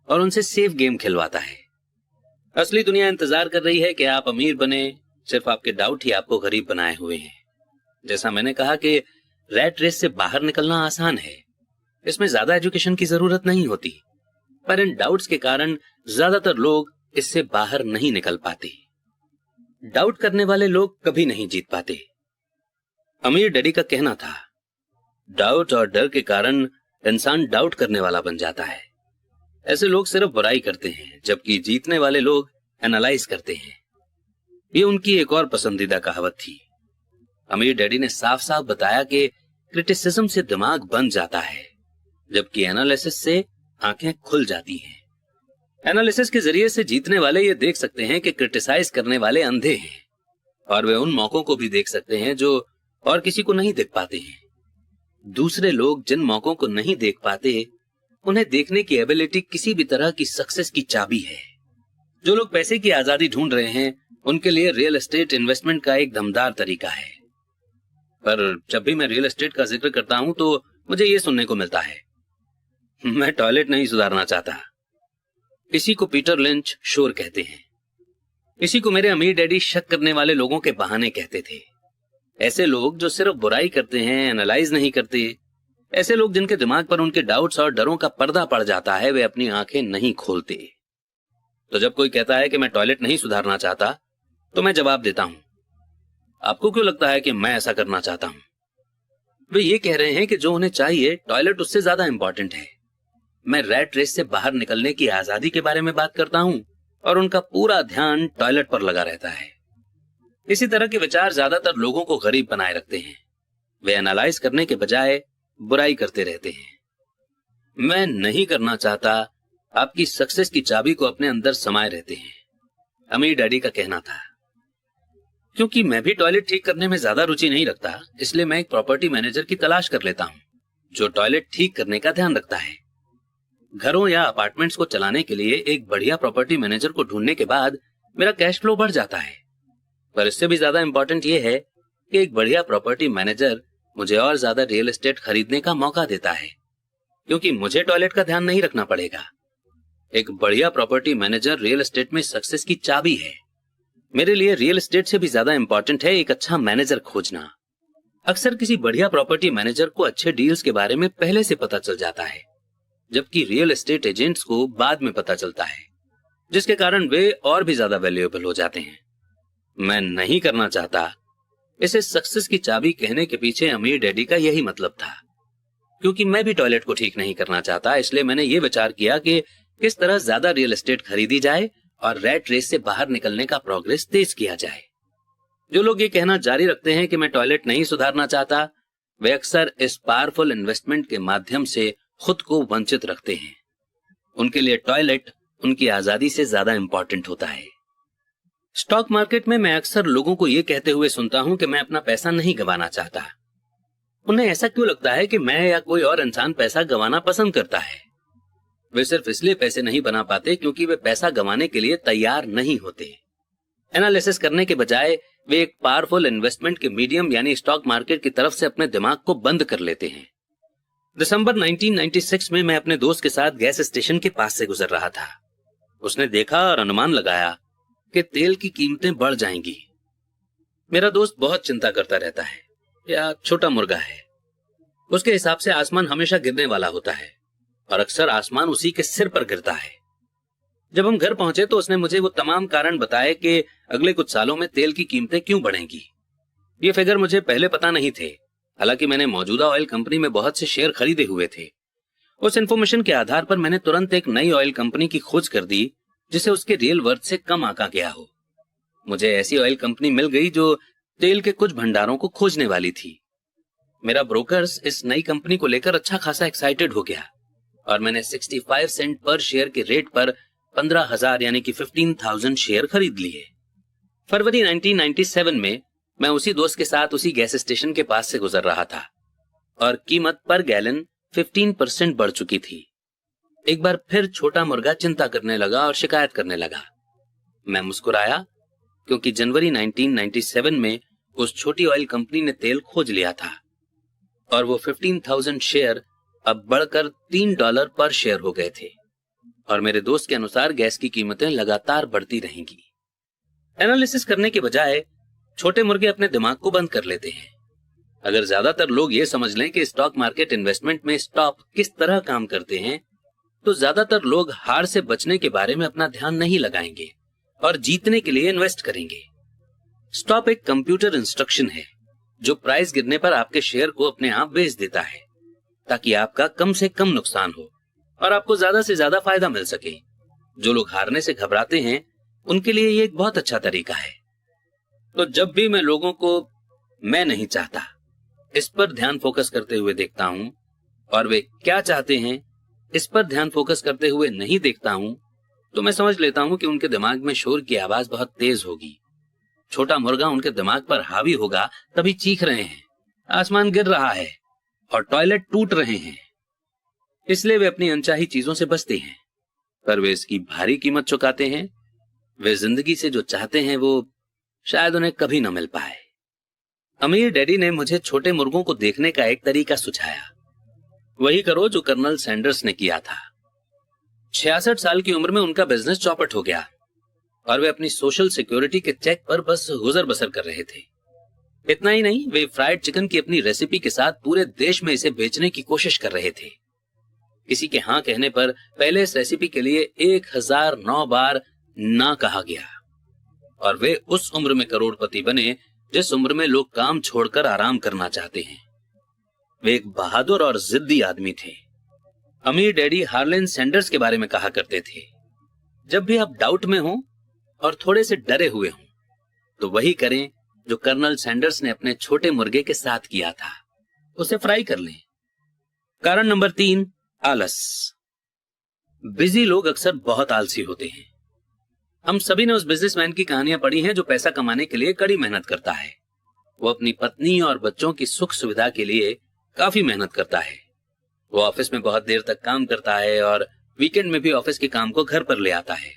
और उनसे सेफ गेम खिलवाता है। असली दुनिया इंतजार कर रही है कि आप अमीर बने, सिर्फ आपके डाउट ही आपको गरीब बनाए हुए हैं। जैसा मैंने कहा कि रैट रेस से बाहर निकलना आसान है, इसमें ज्यादा एजुकेशन की जरूरत नहीं होती, पर इन डाउट्स के कारण ज्यादातर लोग इससे बाहर नहीं निकल पाते। डाउट करने वाले लोग कभी नहीं जीत पाते। अमीर डैडी का कहना था, डाउट और डर के कारण इंसान डाउट करने वाला बन जाता है। ऐसे लोग सिर्फ बुराई करते हैं, जबकि जीतने वाले लोग एनालाइज करते हैं। ये उनकी एक और पसंदीदा कहावत थी। अमीर डैडी ने साफ साफ बताया कि क्रिटिसिज्म से दिमाग बंद जाता है, जबकि एनालिसिस से आंखें खुल जाती हैं। एनालिसिस के जरिए से जीतने वाले ये देख सकते हैं कि क्रिटिसाइज करने वाले अंधे हैं और वे उन मौकों को भी देख सकते हैं जो और किसी को नहीं देख पाते हैं। दूसरे लोग जिन मौकों को नहीं देख पाते, उन्हें देखने की एबिलिटी किसी भी तरह की सक्सेस की चाबी है। जो लोग पैसे की आजादी ढूंढ रहे हैं, उनके लिए रियल एस्टेट इन्वेस्टमेंट का एक दमदार तरीका है। पर जब भी मैं रियल एस्टेट का जिक्र करता हूं तो मुझे यह सुनने को मिलता है, मैं टॉयलेट नहीं सुधारना चाहता। इसी को पीटर लिंच शोर कहते हैं। इसी को मेरे अमीर डैडी शक करने वाले लोगों के बहाने कहते थे। ऐसे लोग जो सिर्फ बुराई करते हैं, एनालाइज नहीं करते, ऐसे लोग जिनके दिमाग पर उनके डाउट्स और डरों का पर्दा पड़ जाता है, वे अपनी आंखें नहीं खोलते। तो जब कोई कहता है कि मैं टॉयलेट नहीं सुधारना चाहता, तो मैं जवाब देता हूं, आपको क्यों लगता है कि मैं ऐसा करना चाहता हूं? वे ये कह रहे हैं कि जो उन्हें चाहिए, टॉयलेट उससे ज्यादा इंपॉर्टेंट है। मैं रैट रेस से बाहर निकलने की आजादी के बारे में बात करता हूं और उनका पूरा ध्यान टॉयलेट पर लगा रहता है। इसी तरह के विचार ज्यादातर लोगों को गरीब बनाए रखते हैं। वे एनालाइज करने के बजाय बुराई करते रहते हैं। मैं नहीं करना चाहता आपकी सक्सेस की चाबी को अपने अंदर समाये रहते हैं, अमीर डैडी का कहना था। क्योंकि मैं भी टॉयलेट ठीक करने में ज्यादा रुचि नहीं रखता, इसलिए मैं एक प्रॉपर्टी मैनेजर की तलाश कर लेता हूँ जो टॉयलेट ठीक करने का ध्यान रखता है। घरों या अपार्टमेंट्स को चलाने के लिए एक बढ़िया प्रॉपर्टी मैनेजर को ढूंढने के बाद मेरा कैश फ्लो बढ़ जाता है। पर इससे भी ज्यादा इंपॉर्टेंट यह है कि एक बढ़िया प्रॉपर्टी मैनेजर मुझे और ज्यादा रियल एस्टेट खरीदने का मौका देता है, क्योंकि मुझे टॉयलेट का ध्यान नहीं रखना पड़ेगा। एक बढ़िया प्रॉपर्टी मैनेजर रियल एस्टेट में सक्सेस की चाबी है। मेरे लिए रियल एस्टेट से भी ज्यादा इंपॉर्टेंट है एक अच्छा मैनेजर खोजना। अक्सर किसी बढ़िया प्रॉपर्टी मैनेजर को अच्छे डील्स के बारे में पहले से पता चल जाता है, जबकि रियल एस्टेट एजेंट्स को बाद में पता चलता है, जिसके कारण वे और भी ज्यादा वैल्यूएबल हो जाते हैं। मैं नहीं करना चाहता। इसे सक्सेस की चाबी कहने के पीछे अमीर डैडी का यही मतलब था। क्योंकि मैं भी टॉयलेट को ठीक नहीं करना चाहता, इसलिए मैंने ये विचार किया कि किस तरह ज्यादा रियल एस्टेट खरीदी जाए और रैट रेस से बाहर निकलने का प्रोग्रेस तेज किया जाए। जो लोग ये कहना जारी रखते हैं कि मैं टॉयलेट नहीं सुधारना चाहता, वे अक्सर इस पावरफुल इन्वेस्टमेंट के माध्यम से खुद को वंचित रखते हैं। उनके लिए टॉयलेट उनकी आजादी से ज्यादा इंपॉर्टेंट होता है। स्टॉक मार्केट में मैं अक्सर लोगों को यह कहते हुए सुनता हूं कि मैं अपना पैसा नहीं गंवाना चाहता। उन्हें ऐसा क्यों लगता है कि मैं या कोई और इंसान पैसा गंवाना पसंद करता है? वे सिर्फ इसलिए पैसे नहीं बना पाते क्योंकि वे पैसा गंवाने के लिए तैयार नहीं होते। एनालिसिस करने के बजाय वे एक पावरफुल इन्वेस्टमेंट के मीडियम यानी स्टॉक मार्केट की तरफ से अपने दिमाग को बंद कर लेते हैं। दिसंबर 1996 में मैं अपने दोस्त के साथ गैस स्टेशन के पास से गुजर रहा था। उसने देखा और अनुमान लगाया कि तेल की कीमतें बढ़ जाएंगी। मेरा दोस्त बहुत चिंता करता रहता है, या छोटा मुर्गा है। उसके हिसाब से आसमान हमेशा गिरने वाला होता है और अक्सर आसमान उसी के सिर पर गिरता है। जब हम घर पहुंचे तो उसने मुझे वो तमाम कारण बताए कि अगले कुछ सालों में तेल की कीमतें क्यों बढ़ेंगी। ये फिगर मुझे पहले पता नहीं थे, हालांकि मैंने मौजूदा ऑयल कंपनी में बहुत से शेयर खरीदे हुए थे। उस इन्फॉर्मेशन के आधार पर मैंने तुरंत एक नई ऑयल कंपनी की खोज कर दी जिसे उसके रियल वर्थ से कम आंका गया हो। मुझे ऐसी ऑयल कंपनी मिल गई जो तेल के कुछ भंडारों को खोजने वाली थी। मेरा ब्रोकर्स इस नई कंपनी को लेकर अच्छा खासा एक्साइटेड हो गया और मैंने 65 सेंट पर शेयर के रेट पर 15,000 यानी कि 15,000 शेयर खरीद लिए। फरवरी 1997 में मैं उसी दोस्त के साथ उसी गैस स्टेशन के पास से गुजर रहा था और कीमत पर गैलन 15% बढ़ चुकी थी। एक बार फिर छोटा मुर्गा चिंता करने लगा और शिकायत करने लगा। मैं मुस्कुराया क्योंकि जनवरी 1997 में उस छोटी ऑयल कंपनी ने तेल खोज लिया था और वो 15,000 शेयर अब बढ़कर $3 पर शेयर हो गए थे और मेरे दोस्त के अनुसार गैस की कीमतें लगातार बढ़ती रहेंगी। एनालिसिस करने के बजाय छोटे मुर्गे अपने दिमाग को बंद कर लेते हैं। अगर ज्यादातर लोग ये समझ लें कि स्टॉक मार्केट इन्वेस्टमेंट में स्टॉक किस तरह काम करते हैं, तो ज्यादातर लोग हार से बचने के बारे में अपना ध्यान नहीं लगाएंगे और जीतने के लिए इन्वेस्ट करेंगे। स्टॉप एक कंप्यूटर इंस्ट्रक्शन है जो प्राइस गिरने पर आपके शेयर को अपने आप बेच देता है ताकि आपका कम से कम नुकसान हो और आपको ज्यादा से ज्यादा फायदा मिल सके। जो लोग हारने से घबराते हैं उनके लिए ये एक बहुत अच्छा तरीका है। तो जब भी मैं लोगों को मैं नहीं चाहता इस पर ध्यान फोकस करते हुए देखता हूं और वे क्या चाहते हैं इस पर ध्यान फोकस करते हुए नहीं देखता हूं, तो मैं समझ लेता हूं कि उनके दिमाग में शोर की आवाज बहुत तेज होगी। छोटा मुर्गा उनके दिमाग पर हावी होगा तभी चीख रहे हैं, आसमान गिर रहा है और टॉयलेट टूट रहे हैं। इसलिए वे अपनी अनचाही चीजों से बचते हैं, पर वे इसकी भारी कीमत चुकाते हैं। वे जिंदगी से जो चाहते हैं वो शायद उन्हें कभी न मिल पाए। अमीर डैडी ने मुझे छोटे मुर्गों को देखने का एक तरीका सुझाया। वही करो जो कर्नल सैंडर्स ने किया था। 66 साल की उम्र में उनका बिजनेस चौपट हो गया और वे अपनी सोशल सिक्योरिटी के चेक पर बस गुजर बसर कर रहे थे। इतना ही नहीं, वे फ्राइड चिकन की अपनी रेसिपी के साथ पूरे देश में इसे बेचने की कोशिश कर रहे थे। किसी के हाँ कहने पर पहले इस रेसिपी के लिए 1009 बार ना कहा गया और वे उस उम्र में करोड़पति बने जिस उम्र में लोग काम छोड़कर आराम करना चाहते हैं। वे एक बहादुर और जिद्दी आदमी थे। अमीर डैडी हार्लेन सैंडर्स के बारे में कहा करते थे, जब भी आप डाउट में हो और थोड़े से डरे हुए हों तो वही करें जो कर्नल सैंडर्स ने अपने छोटे मुर्गे के साथ किया था, उसे फ्राई कर लें। कारण नंबर 3, आलस। बिजी लोग अक्सर बहुत आलसी होते हैं। हम सभी ने उस बिजनेसमैन की कहानियां पढ़ी हैं जो पैसा कमाने के लिए कड़ी मेहनत करता है। वो अपनी पत्नी और बच्चों की सुख सुविधा के लिए काफी मेहनत करता है। वो ऑफिस में बहुत देर तक काम करता है और वीकेंड में भी ऑफिस के काम को घर पर ले आता है।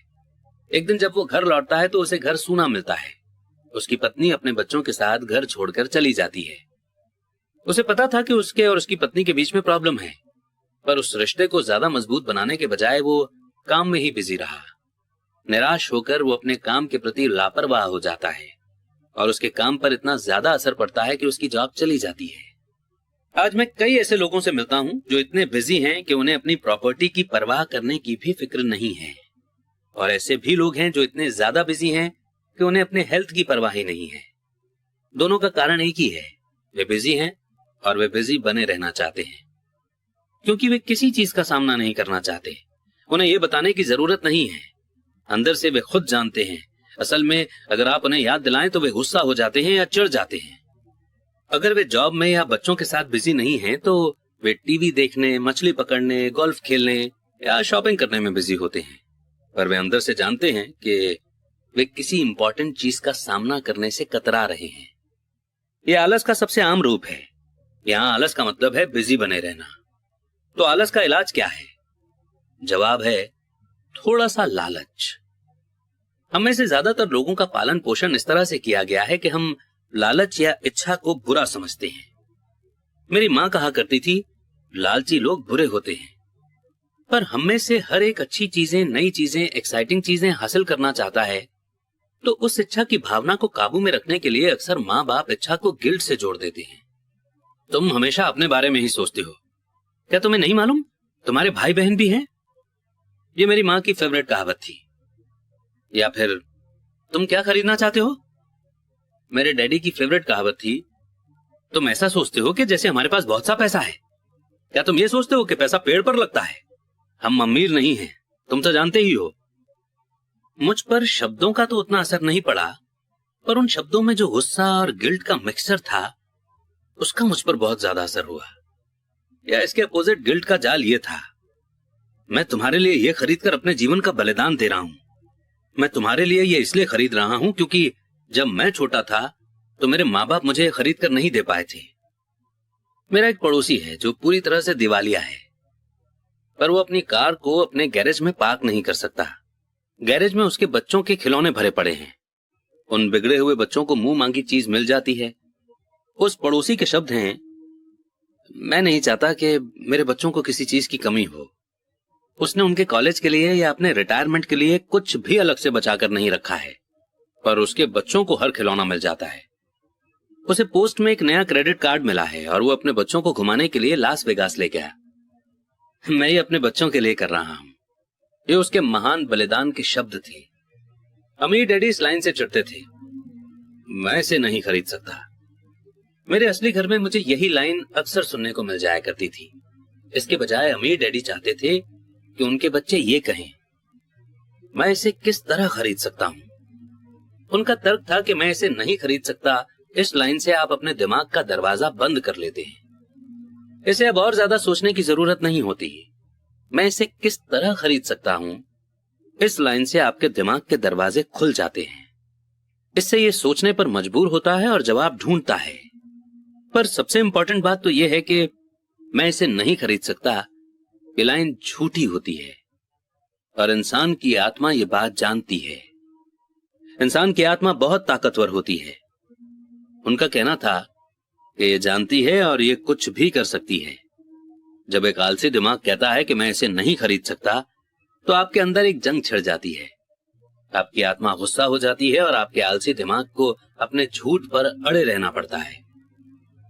एक दिन जब वो घर लौटता है तो उसे घर सूना मिलता है। उसकी पत्नी अपने बच्चों के साथ घर छोड़कर चली जाती है। उसे पता था कि उसके और उसकी पत्नी के बीच में प्रॉब्लम है, पर उस रिश्ते को ज्यादा मजबूत बनाने के बजाय वो काम में ही बिजी रहा। निराश होकर वो अपने काम के प्रति लापरवाह हो जाता है और उसके काम पर इतना ज्यादा असर पड़ता है कि उसकी जॉब चली जाती है। आज मैं कई ऐसे लोगों से मिलता हूं जो इतने बिजी हैं कि उन्हें अपनी प्रॉपर्टी की परवाह करने की भी फिक्र नहीं है, और ऐसे भी लोग हैं जो इतने ज्यादा बिजी हैं कि उन्हें अपने हेल्थ की परवाह ही नहीं है। दोनों का कारण एक ही है, वे बिजी हैं और वे बिजी बने रहना चाहते हैं, क्योंकि वे किसी चीज का सामना नहीं करना चाहते। उन्हें यह बताने की जरूरत नहीं है, अंदर से वे खुद जानते हैं। असल में अगर आप उन्हें याद दिलाएं तो वे गुस्सा हो जाते हैं या चिढ़ जाते हैं। अगर वे जॉब में या बच्चों के साथ बिजी नहीं हैं तो वे टीवी देखने, मछली पकड़ने, गोल्फ खेलने या शॉपिंग करने में बिजी होते हैं, पर वे अंदर से जानते हैं कि वे किसी इंपॉर्टेंट चीज का सामना करने से कतरा रहे हैं। यह आलस का सबसे आम रूप है। यहां आलस का मतलब है बिजी बने रहना। तो आलस का इलाज क्या है? जवाब है थोड़ा सा लालच। हम में से ज्यादातर लोगों का पालन पोषण इस तरह से किया गया है कि हम लालच या इच्छा को बुरा समझते हैं। मेरी मां कहा करती थी, लालची लोग बुरे होते हैं। पर हम में से हर एक अच्छी चीजें, नई चीजें, एक्साइटिंग चीजें हासिल करना चाहता है, तो उस इच्छा की भावना को काबू में रखने के लिए अक्सर माँ बाप इच्छा को गिल्ट से जोड़ देते हैं। तुम हमेशा अपने बारे में ही सोचते हो, क्या तुम्हें नहीं मालूम तुम्हारे भाई बहन भी हैं? ये मेरी माँ की फेवरेट कहावत थी। या फिर तुम क्या खरीदना चाहते हो? मेरे डैडी की फेवरेट कहावत थी, तुम ऐसा सोचते हो कि जैसे हमारे पास बहुत सा पैसा है। क्या तुम ये सोचते हो कि पैसा पेड़ पर लगता है? हम अमीर नहीं हैं, तुम तो जानते ही हो। मुझ पर शब्दों का तो उतना असर नहीं पड़ा, पर उन शब्दों में जो गुस्सा और गिल्ट का मिक्सचर था, उसका मुझ पर बहुत ज्यादा असर हुआ। या इसके अपोजिट गिल्ट का जाल ये था, मैं तुम्हारे लिए ये खरीद कर अपने जीवन का बलिदान दे रहा हूं। मैं तुम्हारे लिए ये इसलिए खरीद रहा हूं क्योंकि जब मैं छोटा था तो मेरे माँ बाप मुझे खरीद कर नहीं दे पाए थे। मेरा एक पड़ोसी है जो पूरी तरह से दिवालिया है, पर वो अपनी कार को अपने गैरेज में पार्क नहीं कर सकता। गैरेज में उसके बच्चों के खिलौने भरे पड़े हैं। उन बिगड़े हुए बच्चों को मुंह मांगी चीज मिल जाती है। उस पड़ोसी के शब्द हैं, मैं नहीं चाहता कि मेरे बच्चों को किसी चीज की कमी हो। उसने उनके कॉलेज के लिए या अपने रिटायरमेंट के लिए कुछ भी अलग से बचाकर नहीं रखा है, पर उसके बच्चों को हर खिलौना मिल जाता है। उसे पोस्ट में एक नया क्रेडिट कार्ड मिला है और वो अपने बच्चों को घुमाने के लिए लास वेगास ले गया। मैं ये अपने बच्चों के लिए कर रहा हूं। ये उसके महान बलिदान के शब्द थे। अमीर डैडी इस लाइन से चिढ़ते थे, मैं इसे नहीं खरीद सकता। मेरे असली घर में मुझे यही लाइन अक्सर सुनने को मिल जाया करती थी। इसके बजाय अमीर डैडी चाहते थे कि उनके बच्चे ये कहें, मैं इसे किस तरह खरीद सकता हूं। उनका तर्क था कि मैं इसे नहीं खरीद सकता। इस लाइन से आप अपने दिमाग का दरवाजा बंद कर लेते हैं। इसे अब और ज्यादा सोचने की जरूरत नहीं होती। मैं इसे किस तरह खरीद सकता हूं, इस लाइन से आपके दिमाग के दरवाजे खुल जाते हैं। इससे ये सोचने पर मजबूर होता है और जवाब ढूंढता है। पर सबसे इंपॉर्टेंट बात तो यह है कि मैं इसे नहीं खरीद सकता, ये लाइन झूठी होती है और इंसान की आत्मा ये बात जानती है। इंसान की आत्मा बहुत ताकतवर होती है। उनका कहना था कि ये जानती है और ये कुछ भी कर सकती है। जब एक आलसी दिमाग कहता है कि मैं इसे नहीं खरीद सकता, तो आपके अंदर एक जंग छिड़ जाती है। आपकी आत्मा गुस्सा हो जाती है और आपके आलसी दिमाग को अपने झूठ पर अड़े रहना पड़ता है।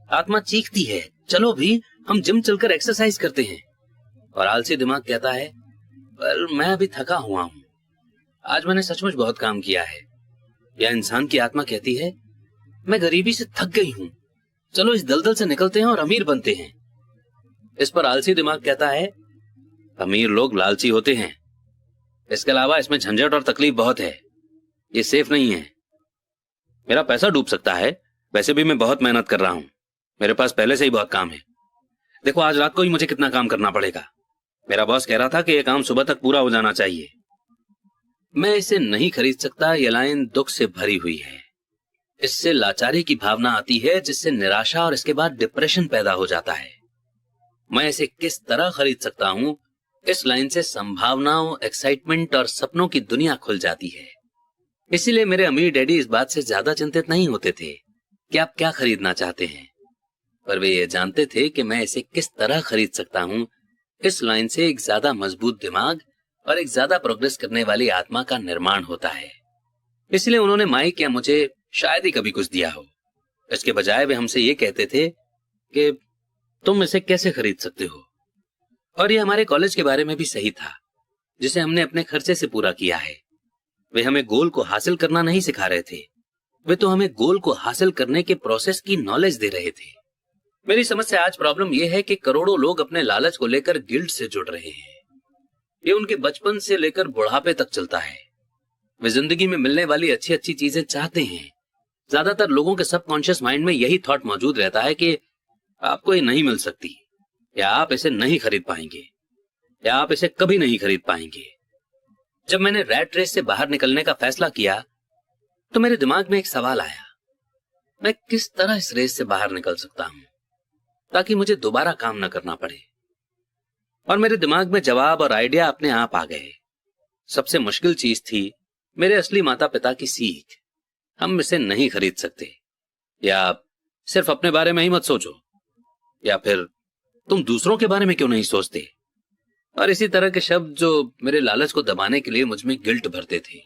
आत्मा चीखती है, चलो भी हम जिम चलकर एक्सरसाइज करते हैं। और आलसी दिमाग कहता है, पर मैं अभी थका हुआ हूं, आज मैंने सचमुच बहुत काम किया है। या इंसान की आत्मा कहती है, मैं गरीबी से थक गई हूं, चलो इस दलदल से निकलते हैं और अमीर बनते हैं। इस पर आलसी दिमाग कहता है, अमीर लोग लालची होते हैं, इसके अलावा इसमें झंझट और तकलीफ बहुत है, ये सेफ नहीं है। मेरा पैसा डूब सकता है, वैसे भी मैं बहुत मेहनत कर रहा हूं, मेरे पास पहले से ही बहुत काम है। देखो आज रात को ही मुझे कितना काम करना पड़ेगा। मेरा बॉस कह रहा था कि यह काम सुबह तक पूरा हो जाना चाहिए। मैं इसे नहीं खरीद सकता। यह लाइन दुख से भरी हुई है। इससे लाचारी की भावना आती है, जिससे निराशा और इसके बाद डिप्रेशन पैदा हो जाता है। मैं इसे किस तरह खरीद सकता हूं? इस लाइन से संभावनाओं, एक्साइटमेंट और सपनों की दुनिया खुल जाती है। इसीलिए मेरे अमीर डैडी इस बात से ज्यादा चिंतित नहीं होते थे कि आप क्या खरीदना चाहते हैं, पर वे ये जानते थे कि मैं इसे किस तरह खरीद सकता हूं। इस लाइन से एक ज्यादा मजबूत दिमाग और एक ज्यादा प्रोग्रेस करने वाली आत्मा का निर्माण होता है। इसलिए उन्होंने माइक या मुझे शायद ही कभी कुछ दिया हो। इसके बजाय वे हमसे ये कहते थे कि तुम इसे कैसे खरीद सकते हो। और ये हमारे कॉलेज के बारे में भी सही था, जिसे हमने अपने खर्चे से पूरा किया है। वे हमें गोल को हासिल करना नहीं सिखा रहे थे, वे तो हमें गोल को हासिल करने के प्रोसेस की नॉलेज दे रहे थे। मेरी समझ से आज प्रॉब्लम यह है कि करोड़ों लोग अपने लालच को लेकर गिल्ट से जुड़ रहे हैं। ये उनके बचपन से लेकर बुढ़ापे तक चलता है। वे जिंदगी में मिलने वाली अच्छी अच्छी चीजें चाहते हैं। ज्यादातर लोगों के सबकॉन्शियस माइंड में यही थॉट मौजूद रहता है कि आपको ये नहीं मिल सकती, या आप इसे नहीं खरीद पाएंगे, या आप इसे कभी नहीं खरीद पाएंगे। जब मैंने रैट रेस से बाहर निकलने का फैसला किया तो मेरे दिमाग में एक सवाल आया, मैं किस तरह इस रेस से बाहर निकल सकता हूं ताकि मुझे दोबारा काम न करना पड़े। और मेरे दिमाग में जवाब और आइडिया अपने आप आ गए। सबसे मुश्किल चीज थी मेरे असली माता पिता की सीख। हम इसे नहीं खरीद सकते, या सिर्फ अपने बारे में ही मत सोचो, या फिर तुम दूसरों के बारे में क्यों नहीं सोचते, और इसी तरह के शब्द जो मेरे लालच को दबाने के लिए मुझ में गिल्ट भरते थे।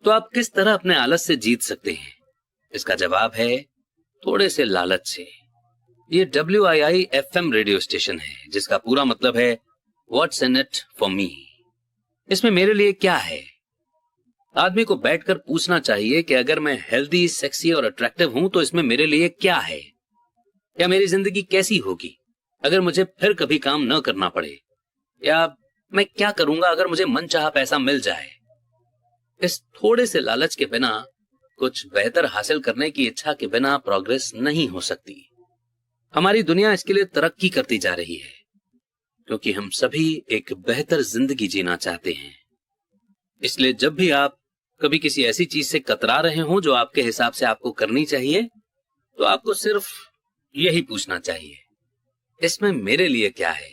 तो आप किस तरह अपने आलस से जीत सकते हैं? इसका जवाब है थोड़े से लालच से। ये WIIFM रेडियो स्टेशन है, जिसका पूरा मतलब है what's in it for me. इसमें मेरे लिए क्या है? आदमी को बैठकर पूछना चाहिए कि अगर मैं हेल्दी, सेक्सी और अट्रैक्टिव हूं तो इसमें मेरे लिए क्या है, या मेरी जिंदगी कैसी होगी अगर मुझे फिर कभी काम न करना पड़े, या मैं क्या करूंगा अगर मुझे मनचाहा पैसा मिल जाए। इस थोड़े से लालच के बिना, कुछ बेहतर हासिल करने की इच्छा के बिना प्रोग्रेस नहीं हो सकती। हमारी दुनिया इसके लिए तरक्की करती जा रही है क्योंकि हम सभी एक बेहतर जिंदगी जीना चाहते हैं। इसलिए जब भी आप कभी किसी ऐसी चीज से कतरा रहे हो जो आपके हिसाब से आपको करनी चाहिए, तो आपको सिर्फ यही पूछना चाहिए, इसमें मेरे लिए क्या है।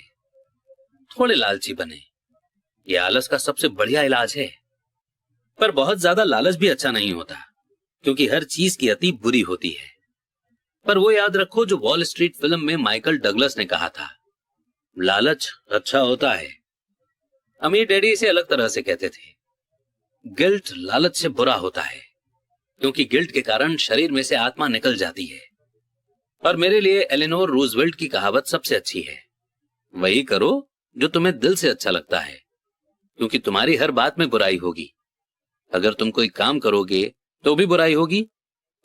थोड़े लालची बने। यह आलस का सबसे बढ़िया इलाज है। पर बहुत ज्यादा लालच भी अच्छा नहीं होता, क्योंकि हर चीज की अति बुरी होती है। पर वो याद रखो जो वॉल स्ट्रीट फिल्म में माइकल डगलस ने कहा था, लालच अच्छा होता है। अमीर डैडी इसे अलग तरह से कहते थे, गिल्ट लालच से बुरा होता है, क्योंकि गिल्ट के कारण शरीर में से आत्मा निकल जाती है। और मेरे लिए एलेनोर रूजवेल्ट की कहावत सबसे अच्छी है, वही करो जो तुम्हें दिल से अच्छा लगता है, क्योंकि तुम्हारी हर बात में बुराई होगी। अगर तुम कोई काम करोगे तो भी बुराई होगी,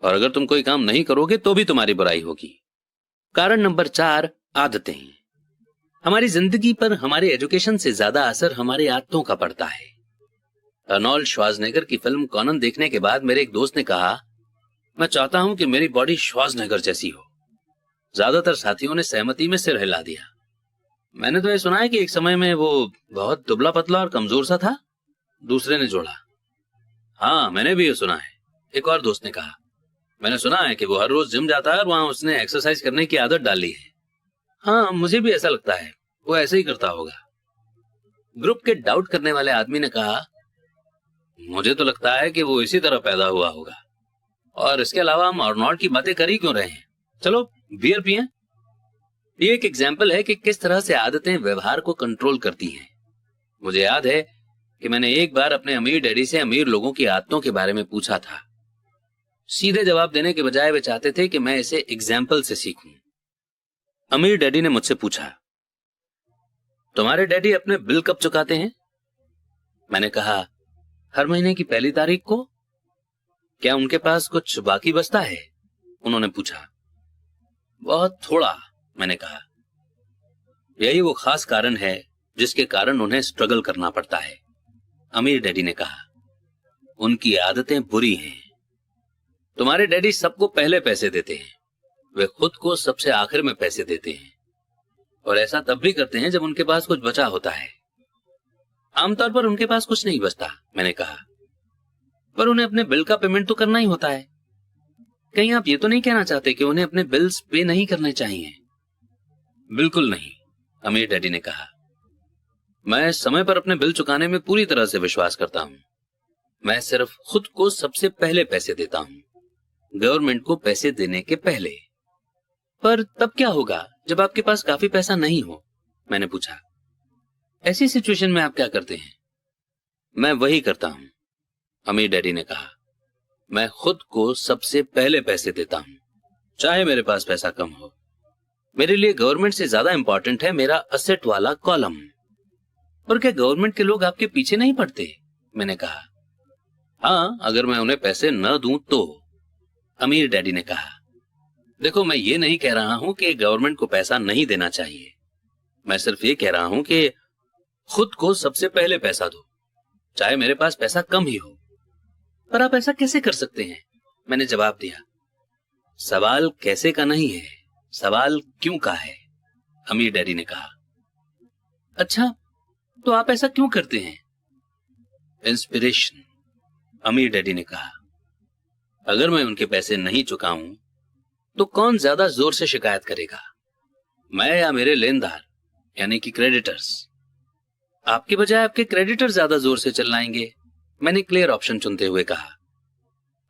और अगर तुम कोई काम नहीं करोगे तो भी तुम्हारी बुराई होगी। कारण नंबर 4, आदतें। हमारी जिंदगी पर हमारे एजुकेशन से ज्यादा असर हमारी आदतों का पड़ता है। अर्नोल्ड श्वार्ज़नेगर की फिल्म कॉनन देखने के बाद मेरे एक दोस्त ने कहा, मैं चाहता हूं कि मेरी बॉडी श्वार्ज़नेगर जैसी हो। ज्यादातर साथियों ने सहमति में सिर हिला दिया। मैंने तो यह सुना है कि एक समय में वो बहुत दुबला पतला और कमजोर सा था। दूसरे ने जोड़ा, हाँ मैंने भी ये सुना है। एक और दोस्त ने कहा, मैंने सुना है कि वो हर रोज जिम जाता है और वहां उसने एक्सरसाइज करने की आदत डाली है। हाँ मुझे भी ऐसा लगता है, वो ऐसे ही करता होगा। ग्रुप के डाउट करने वाले आदमी ने कहा, मुझे तो लगता है कि वो इसी तरह पैदा हुआ होगा, और इसके अलावा हम अर्नोल्ड की बातें कर ही क्यों रहे हैं, चलो बियर पिएं। ये एक एग्जाम्पल है कि किस तरह से आदतें व्यवहार को कंट्रोल करती हैं। मुझे याद है कि मैंने एक बार अपने अमीर डैडी से अमीर लोगों की आदतों के बारे में पूछा था। सीधे जवाब देने के बजाय वे चाहते थे कि मैं इसे एग्जाम्पल से सीखूं। अमीर डैडी ने मुझसे पूछा, तुम्हारे डैडी अपने बिल कब चुकाते हैं? मैंने कहा, हर महीने की पहली तारीख को। क्या उनके पास कुछ बाकी बचता है? उन्होंने पूछा। बहुत थोड़ा, मैंने कहा। यही वो खास कारण है जिसके कारण उन्हें स्ट्रगल करना पड़ता है, अमीर डैडी ने कहा। उनकी आदतें बुरी हैं। तुम्हारे डैडी सबको पहले पैसे देते हैं, वे खुद को सबसे आखिर में पैसे देते हैं। और ऐसा तब भी करते हैं जब उनके पास कुछ बचा होता है। आमतौर पर उनके पास कुछ नहीं बचता, मैंने कहा, पर उन्हें अपने बिल का पेमेंट तो करना ही होता है। कहीं आप ये तो नहीं कहना चाहते कि उन्हें अपने बिल्स पे नहीं करने चाहिए? बिल्कुल नहीं, अमीर डैडी ने कहा। मैं समय पर अपने बिल चुकाने में पूरी तरह से विश्वास करता हूं। मैं सिर्फ खुद को सबसे पहले पैसे देता हूं, गवर्नमेंट को पैसे देने के पहले। पर तब क्या होगा जब आपके पास काफी पैसा नहीं हो? मैंने पूछा। ऐसी सिचुएशन में आप क्या करते हैं? मैं वही करता हूं, अमीर डैडी ने कहा। मैं खुद को सबसे पहले पैसे देता हूं, चाहे मेरे पास पैसा कम हो। मेरे लिए गवर्नमेंट से ज्यादा इंपॉर्टेंट है मेरा असेट वाला कॉलम। और क्या गवर्नमेंट के लोग आपके पीछे नहीं पड़ते? मैंने कहा। हाँ, अगर मैं उन्हें पैसे न दूं तो, अमीर डैडी ने कहा। देखो, मैं ये नहीं कह रहा हूं कि गवर्नमेंट को पैसा नहीं देना चाहिए। मैं सिर्फ ये कह रहा हूं कि खुद को सबसे पहले पैसा दो, चाहे मेरे पास पैसा कम ही हो। पर आप ऐसा कैसे कर सकते हैं? मैंने जवाब दिया। सवाल कैसे का नहीं है, सवाल क्यों का है, अमीर डैडी ने कहा। अच्छा, तो आप ऐसा क्यों करते हैं? इंस्पिरेशन, अमीर डैडी ने कहा। अगर मैं उनके पैसे नहीं चुकाऊं तो कौन ज्यादा जोर से शिकायत करेगा, मैं या मेरे लेनदार यानी कि क्रेडिटर्स? आपके बजाय आपके क्रेडिटर ज्यादा जोर से चिल्लाएंगे, मैंने क्लियर ऑप्शन चुनते हुए कहा।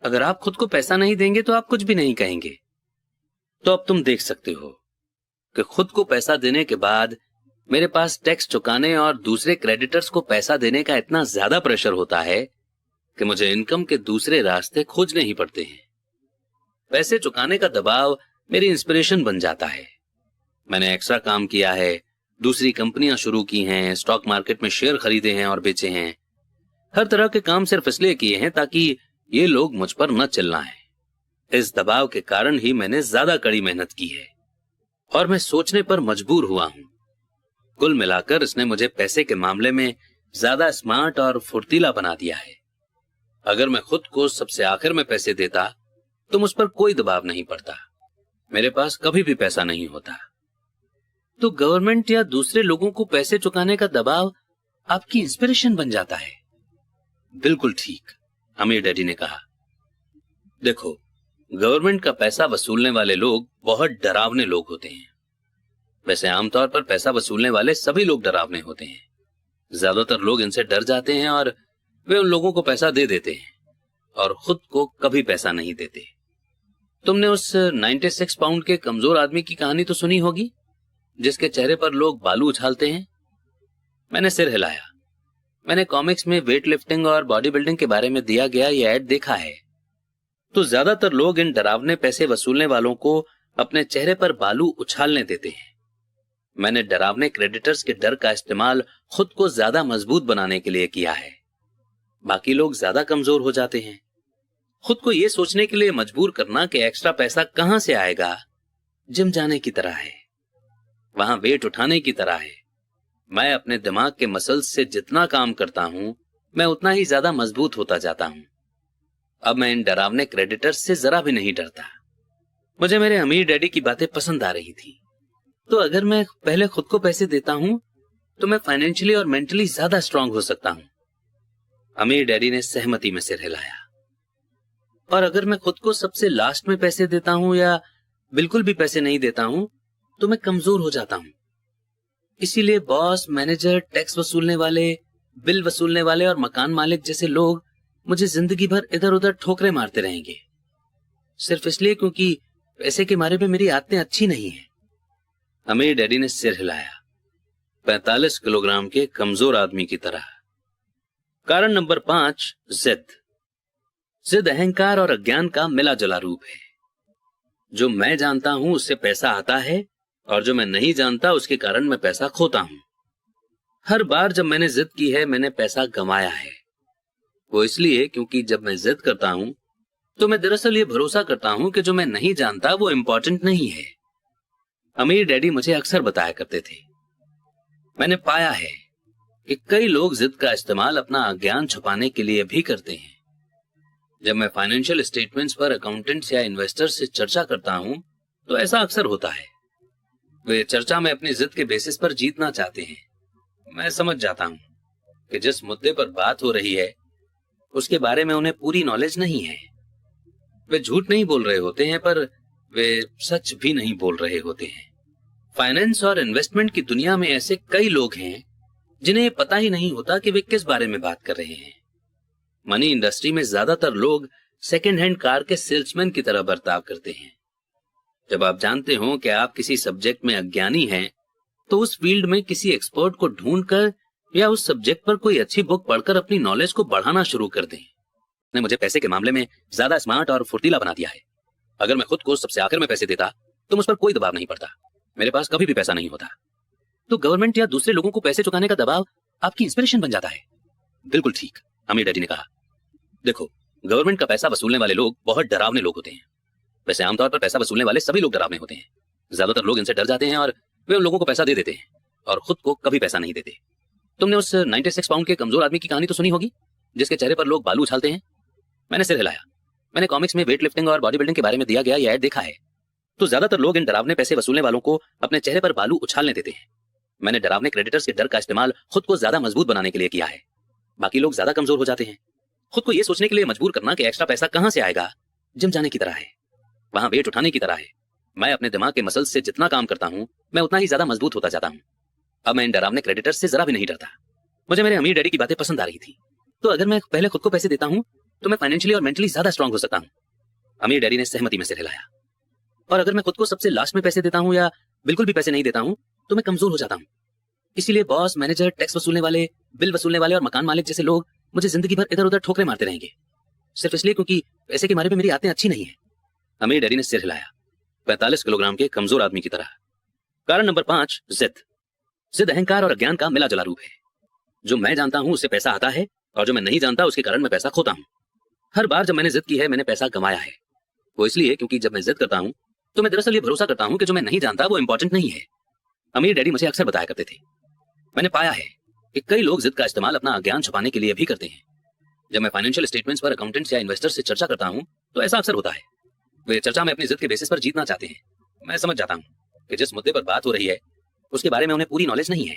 अगर आप खुद को पैसा नहीं देंगे तो आप कुछ भी नहीं कहेंगे। तो अब तुम देख सकते हो कि खुद को पैसा देने के बाद मेरे पास टैक्स चुकाने और दूसरे क्रेडिटर्स को पैसा देने का इतना ज्यादा प्रेशर होता है कि मुझे इनकम के दूसरे रास्ते खोजने ही पड़ते हैं। पैसे चुकाने का दबाव मेरी इंस्पिरेशन बन जाता है। मैंने एक्स्ट्रा काम किया है, दूसरी कंपनियां शुरू की हैं, स्टॉक मार्केट में शेयर खरीदे हैं और बेचे हैं। हर तरह के काम सिर्फ इसलिए किए हैं ताकि ये लोग मुझ पर न चिल्लाएं। इस दबाव के कारण ही मैंने ज्यादा कड़ी मेहनत की है और मैं सोचने पर मजबूर हुआ हूं। कुल मिलाकर इसने मुझे पैसे के मामले में ज्यादा स्मार्ट और फुर्तीला बना दिया है। अगर मैं खुद को सबसे आखिर में पैसे देता तो मुझ पर कोई दबाव नहीं पड़ता, मेरे पास कभी भी पैसा नहीं होता। तो गवर्नमेंट या दूसरे लोगों को पैसे चुकाने का दबाव आपकी इंस्पिरेशन बन जाता है? बिल्कुल ठीक, अमीर डैडी ने कहा। देखो, गवर्नमेंट का पैसा वसूलने वाले लोग बहुत डरावने लोग होते हैं। वैसे आमतौर पर पैसा वसूलने वाले सभी लोग डरावने होते हैं। ज्यादातर लोग इनसे डर जाते हैं और वे उन लोगों को पैसा दे देते हैं और खुद को कभी पैसा नहीं देते। तुमने उस 96 पाउंड के कमजोर आदमी की कहानी तो सुनी होगी, जिसके चेहरे पर लोग बालू उछालते हैं? मैंने सिर हिलाया। मैंने कॉमिक्स में वेट लिफ्टिंग और बॉडी बिल्डिंग के बारे में दिया गया ये ऐड देखा है। तो ज्यादातर लोग इन डरावने पैसे वसूलने वालों को अपने चेहरे पर बालू उछालने देते हैं। मैंने डरावने क्रेडिटर्स के डर का इस्तेमाल खुद को ज्यादा मजबूत बनाने के लिए किया है। बाकी लोग ज्यादा कमजोर हो जाते हैं। खुद को यह सोचने के लिए मजबूर करना कि एक्स्ट्रा पैसा कहां से आएगा, जिम जाने की तरह है, वहां वेट उठाने की तरह है। मैं अपने दिमाग के मसल्स से जितना काम करता हूं, मैं उतना ही ज्यादा मजबूत होता जाता हूं। अब मैं इन डरावने क्रेडिटर्स से जरा भी नहीं डरता। मुझे मेरे अमीर डैडी की बातें पसंद आ रही थी। तो अगर मैं पहले खुद को पैसे देता हूं तो मैं फाइनेंशियली और मेंटली ज्यादा स्ट्रांग हो सकता हूं। अमीर डैडी ने सहमति में सिर हिलाया। और अगर मैं खुद को सबसे लास्ट में पैसे देता हूं या बिल्कुल भी पैसे नहीं देता हूं तो मैं कमजोर हो जाता हूं। इसीलिए बॉस, मैनेजर, टैक्स वसूलने वाले, बिल वसूलने वाले और मकान मालिक जैसे लोग मुझे जिंदगी भर इधर उधर ठोकरे मारते रहेंगे, सिर्फ इसलिए क्योंकि पैसे के मारे में मेरी आदतें अच्छी नहीं है। अमीर डैडी ने सिर हिलाया, 45 किलोग्राम के कमजोर आदमी की तरह। कारण नंबर 5, जिद। जिद अहंकार और अज्ञान का मिला जुला रूप है। जो मैं जानता हूं उससे पैसा आता है और जो मैं नहीं जानता उसके कारण मैं पैसा खोता हूं। हर बार जब मैंने जिद की है मैंने पैसा गंवाया है। वो इसलिए क्योंकि जब मैं जिद करता हूं तो मैं दरअसल ये भरोसा करता हूं कि जो मैं नहीं जानता वो इंपॉर्टेंट नहीं है। अमीर डैडी मुझे अक्सर बताया करते थे। मैंने पाया है कि कई लोग जिद का इस्तेमाल अपना अज्ञान छुपाने के लिए भी करते हैं। जब मैं फाइनेंशियल स्टेटमेंट्स पर अकाउंटेंट्स या इन्वेस्टर्स से चर्चा करता हूं तो ऐसा अक्सर होता है। वे चर्चा में अपनी जिद के बेसिस पर जीतना चाहते हैं। मैं समझ जाता हूँ कि जिस मुद्दे पर बात हो रही है उसके बारे में उन्हें पूरी नॉलेज नहीं है। वे झूठ नहीं बोल रहे होते हैं, पर वे सच भी नहीं बोल रहे होते हैं। फाइनेंस और इन्वेस्टमेंट की दुनिया में ऐसे कई लोग हैं जिन्हें पता ही नहीं होता कि वे किस बारे में बात कर रहे हैं। मनी इंडस्ट्री में ज्यादातर लोग सेकेंड हैंड कार के सेल्समैन की तरह बर्ताव करते हैं। जब आप जानते हो कि आप किसी सब्जेक्ट में अज्ञानी हैं, तो उस फील्ड में किसी एक्सपर्ट को ढूंढकर या उस सब्जेक्ट पर कोई अच्छी बुक पढ़कर अपनी नॉलेज को बढ़ाना शुरू कर दें। ने मुझे पैसे के मामले में ज्यादा स्मार्ट और फुर्तीला बना दिया है। अगर मैं खुद को सबसे आखिर में पैसे देता तो मुझ पर कोई दबाव नहीं पड़ता। मेरे पास कभी भी पैसा नहीं होता। तो गवर्नमेंट या दूसरे लोगों को पैसे चुकाने का दबाव आपकी इंस्पिरेशन बन जाता है। बिल्कुल ठीक, अमीर डैडी ने कहा। देखो, गवर्नमेंट का पैसा वसूलने वाले लोग बहुत डरावने लोग होते हैं। वैसे आमतौर पर पैसा वसूलने वाले सभी लोग डरावने होते हैं। ज्यादातर लोग इनसे डर जाते हैं और वे उन लोगों को पैसा दे देते हैं और खुद को कभी पैसा नहीं देते। तुमने उस 96 पाउंड के कमजोर आदमी की कहानी तो सुनी होगी, जिसके चेहरे पर लोग बालू उछालते हैं। मैंने सिर हिलाया। मैंने कॉमिक्स में वेट लिफ्टिंग और बॉडी बिल्डिंग के बारे में दिया गया ये ऐड देखा है। तो ज्यादातर लोग इन डरावने पैसे वसूलने वालों को अपने चेहरे पर बालू उछालने देते हैं। मैंने डरावने क्रेडिटर्स के डर का इस्तेमाल खुद को ज्यादा मजबूत बनाने के लिए किया है। बाकी लोग ज्यादा कमजोर हो जाते हैं। खुद को यह सोचने के लिए मजबूर करना कि एक्स्ट्रा पैसा कहां से आएगा, जिम जाने की तरह है, वहां वेट उठाने की तरह है। मैं अपने दिमाग के मसल्स से जितना काम करता हूं, मैं उतना ही ज्यादा मजबूत होता जाता हूं। अब मैं इन डरावने क्रेडिटर्स से जरा भी नहीं डरता। मुझे मेरे अमीर डैडी की बातें पसंद आ रही थी। तो अगर मैं पहले खुद को पैसे देता हूं तो मैं फाइनेंशियली और मेंटली ज्यादा स्ट्रांग हो सकता हूं। अमीर डैडी ने सहमति में सिर हिलाया। और अगर मैं खुद को सबसे लास्ट में पैसे देता हूं या बिल्कुल भी पैसे नहीं देता हूं तो मैं कमजोर हो जाता हूं। इसीलिए बॉस, मैनेजर, टैक्स वसूलने वाले, बिल वसूलने वाले और मकान मालिक जैसे लोग मुझे जिंदगी भर इधर उधर ठोकरे मारते रहेंगे, सिर्फ इसलिए क्योंकि पैसे के बारे में मेरी आदतें अच्छी नहीं है। अमीर डैडी ने सिर हिलाया, 45 किलोग्राम के कमजोर आदमी की तरह। कारण नंबर 5, जिद। जिद अहंकार और अज्ञान का मिला जुला रूप है। जो मैं जानता हूं उससे पैसा आता है और जो मैं नहीं जानता उसके कारण मैं पैसा खोता हूं। हर बार जब मैंने जिद की है मैंने पैसा कमाया है। वो इसलिए क्योंकि जब मैं जिद करता हूं तो मैं दरअसल ये भरोसा करता हूं कि जो मैं नहीं जानता वो इंपॉर्टेंट नहीं है। अमीर डैडी मुझे अक्सर बताया करते थे। मैंने पाया है कि कई लोग जिद का इस्तेमाल अपना अज्ञान छुपाने के लिए भी करते हैं। जब मैं फाइनेंशियल स्टेटमेंट्स पर अकाउंटेंट्स या इन्वेस्टर्स से चर्चा करता हूं तो ऐसा अक्सर होता है। वे चर्चा में अपनी जिद के बेसिस पर जीतना चाहते हैं। मैं समझ जाता हूं कि जिस मुद्दे पर बात हो रही है उसके बारे में उन्हें पूरी नॉलेज नहीं है।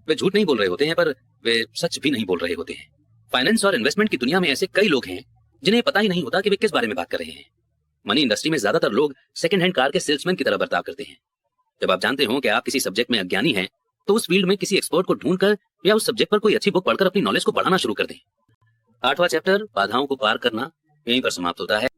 वे झूठ नहीं बोल रहे होते हैं, पर वे सच भी नहीं बोल रहे होते हैं। फाइनेंस और इन्वेस्टमेंट की दुनिया में ऐसे कई लोग हैं जिन्हें पता ही नहीं होता कि वे किस बारे में बात कर रहे हैं। मनी इंडस्ट्री में ज्यादातर लोग सेकंड हैंड कार के सेल्समैन की तरह बर्ताव करते हैं। जब आप जानते हो कि आप किसी सब्जेक्ट में अज्ञानी हैं, तो उस फील्ड में किसी एक्सपर्ट को ढूंढकर या उस सब्जेक्ट पर कोई अच्छी बुक पढ़कर अपनी नॉलेज को बढ़ाना शुरू कर दें। 8वां चैप्टर, बाधाओं को पार करना, यहीं पर समाप्त होता है।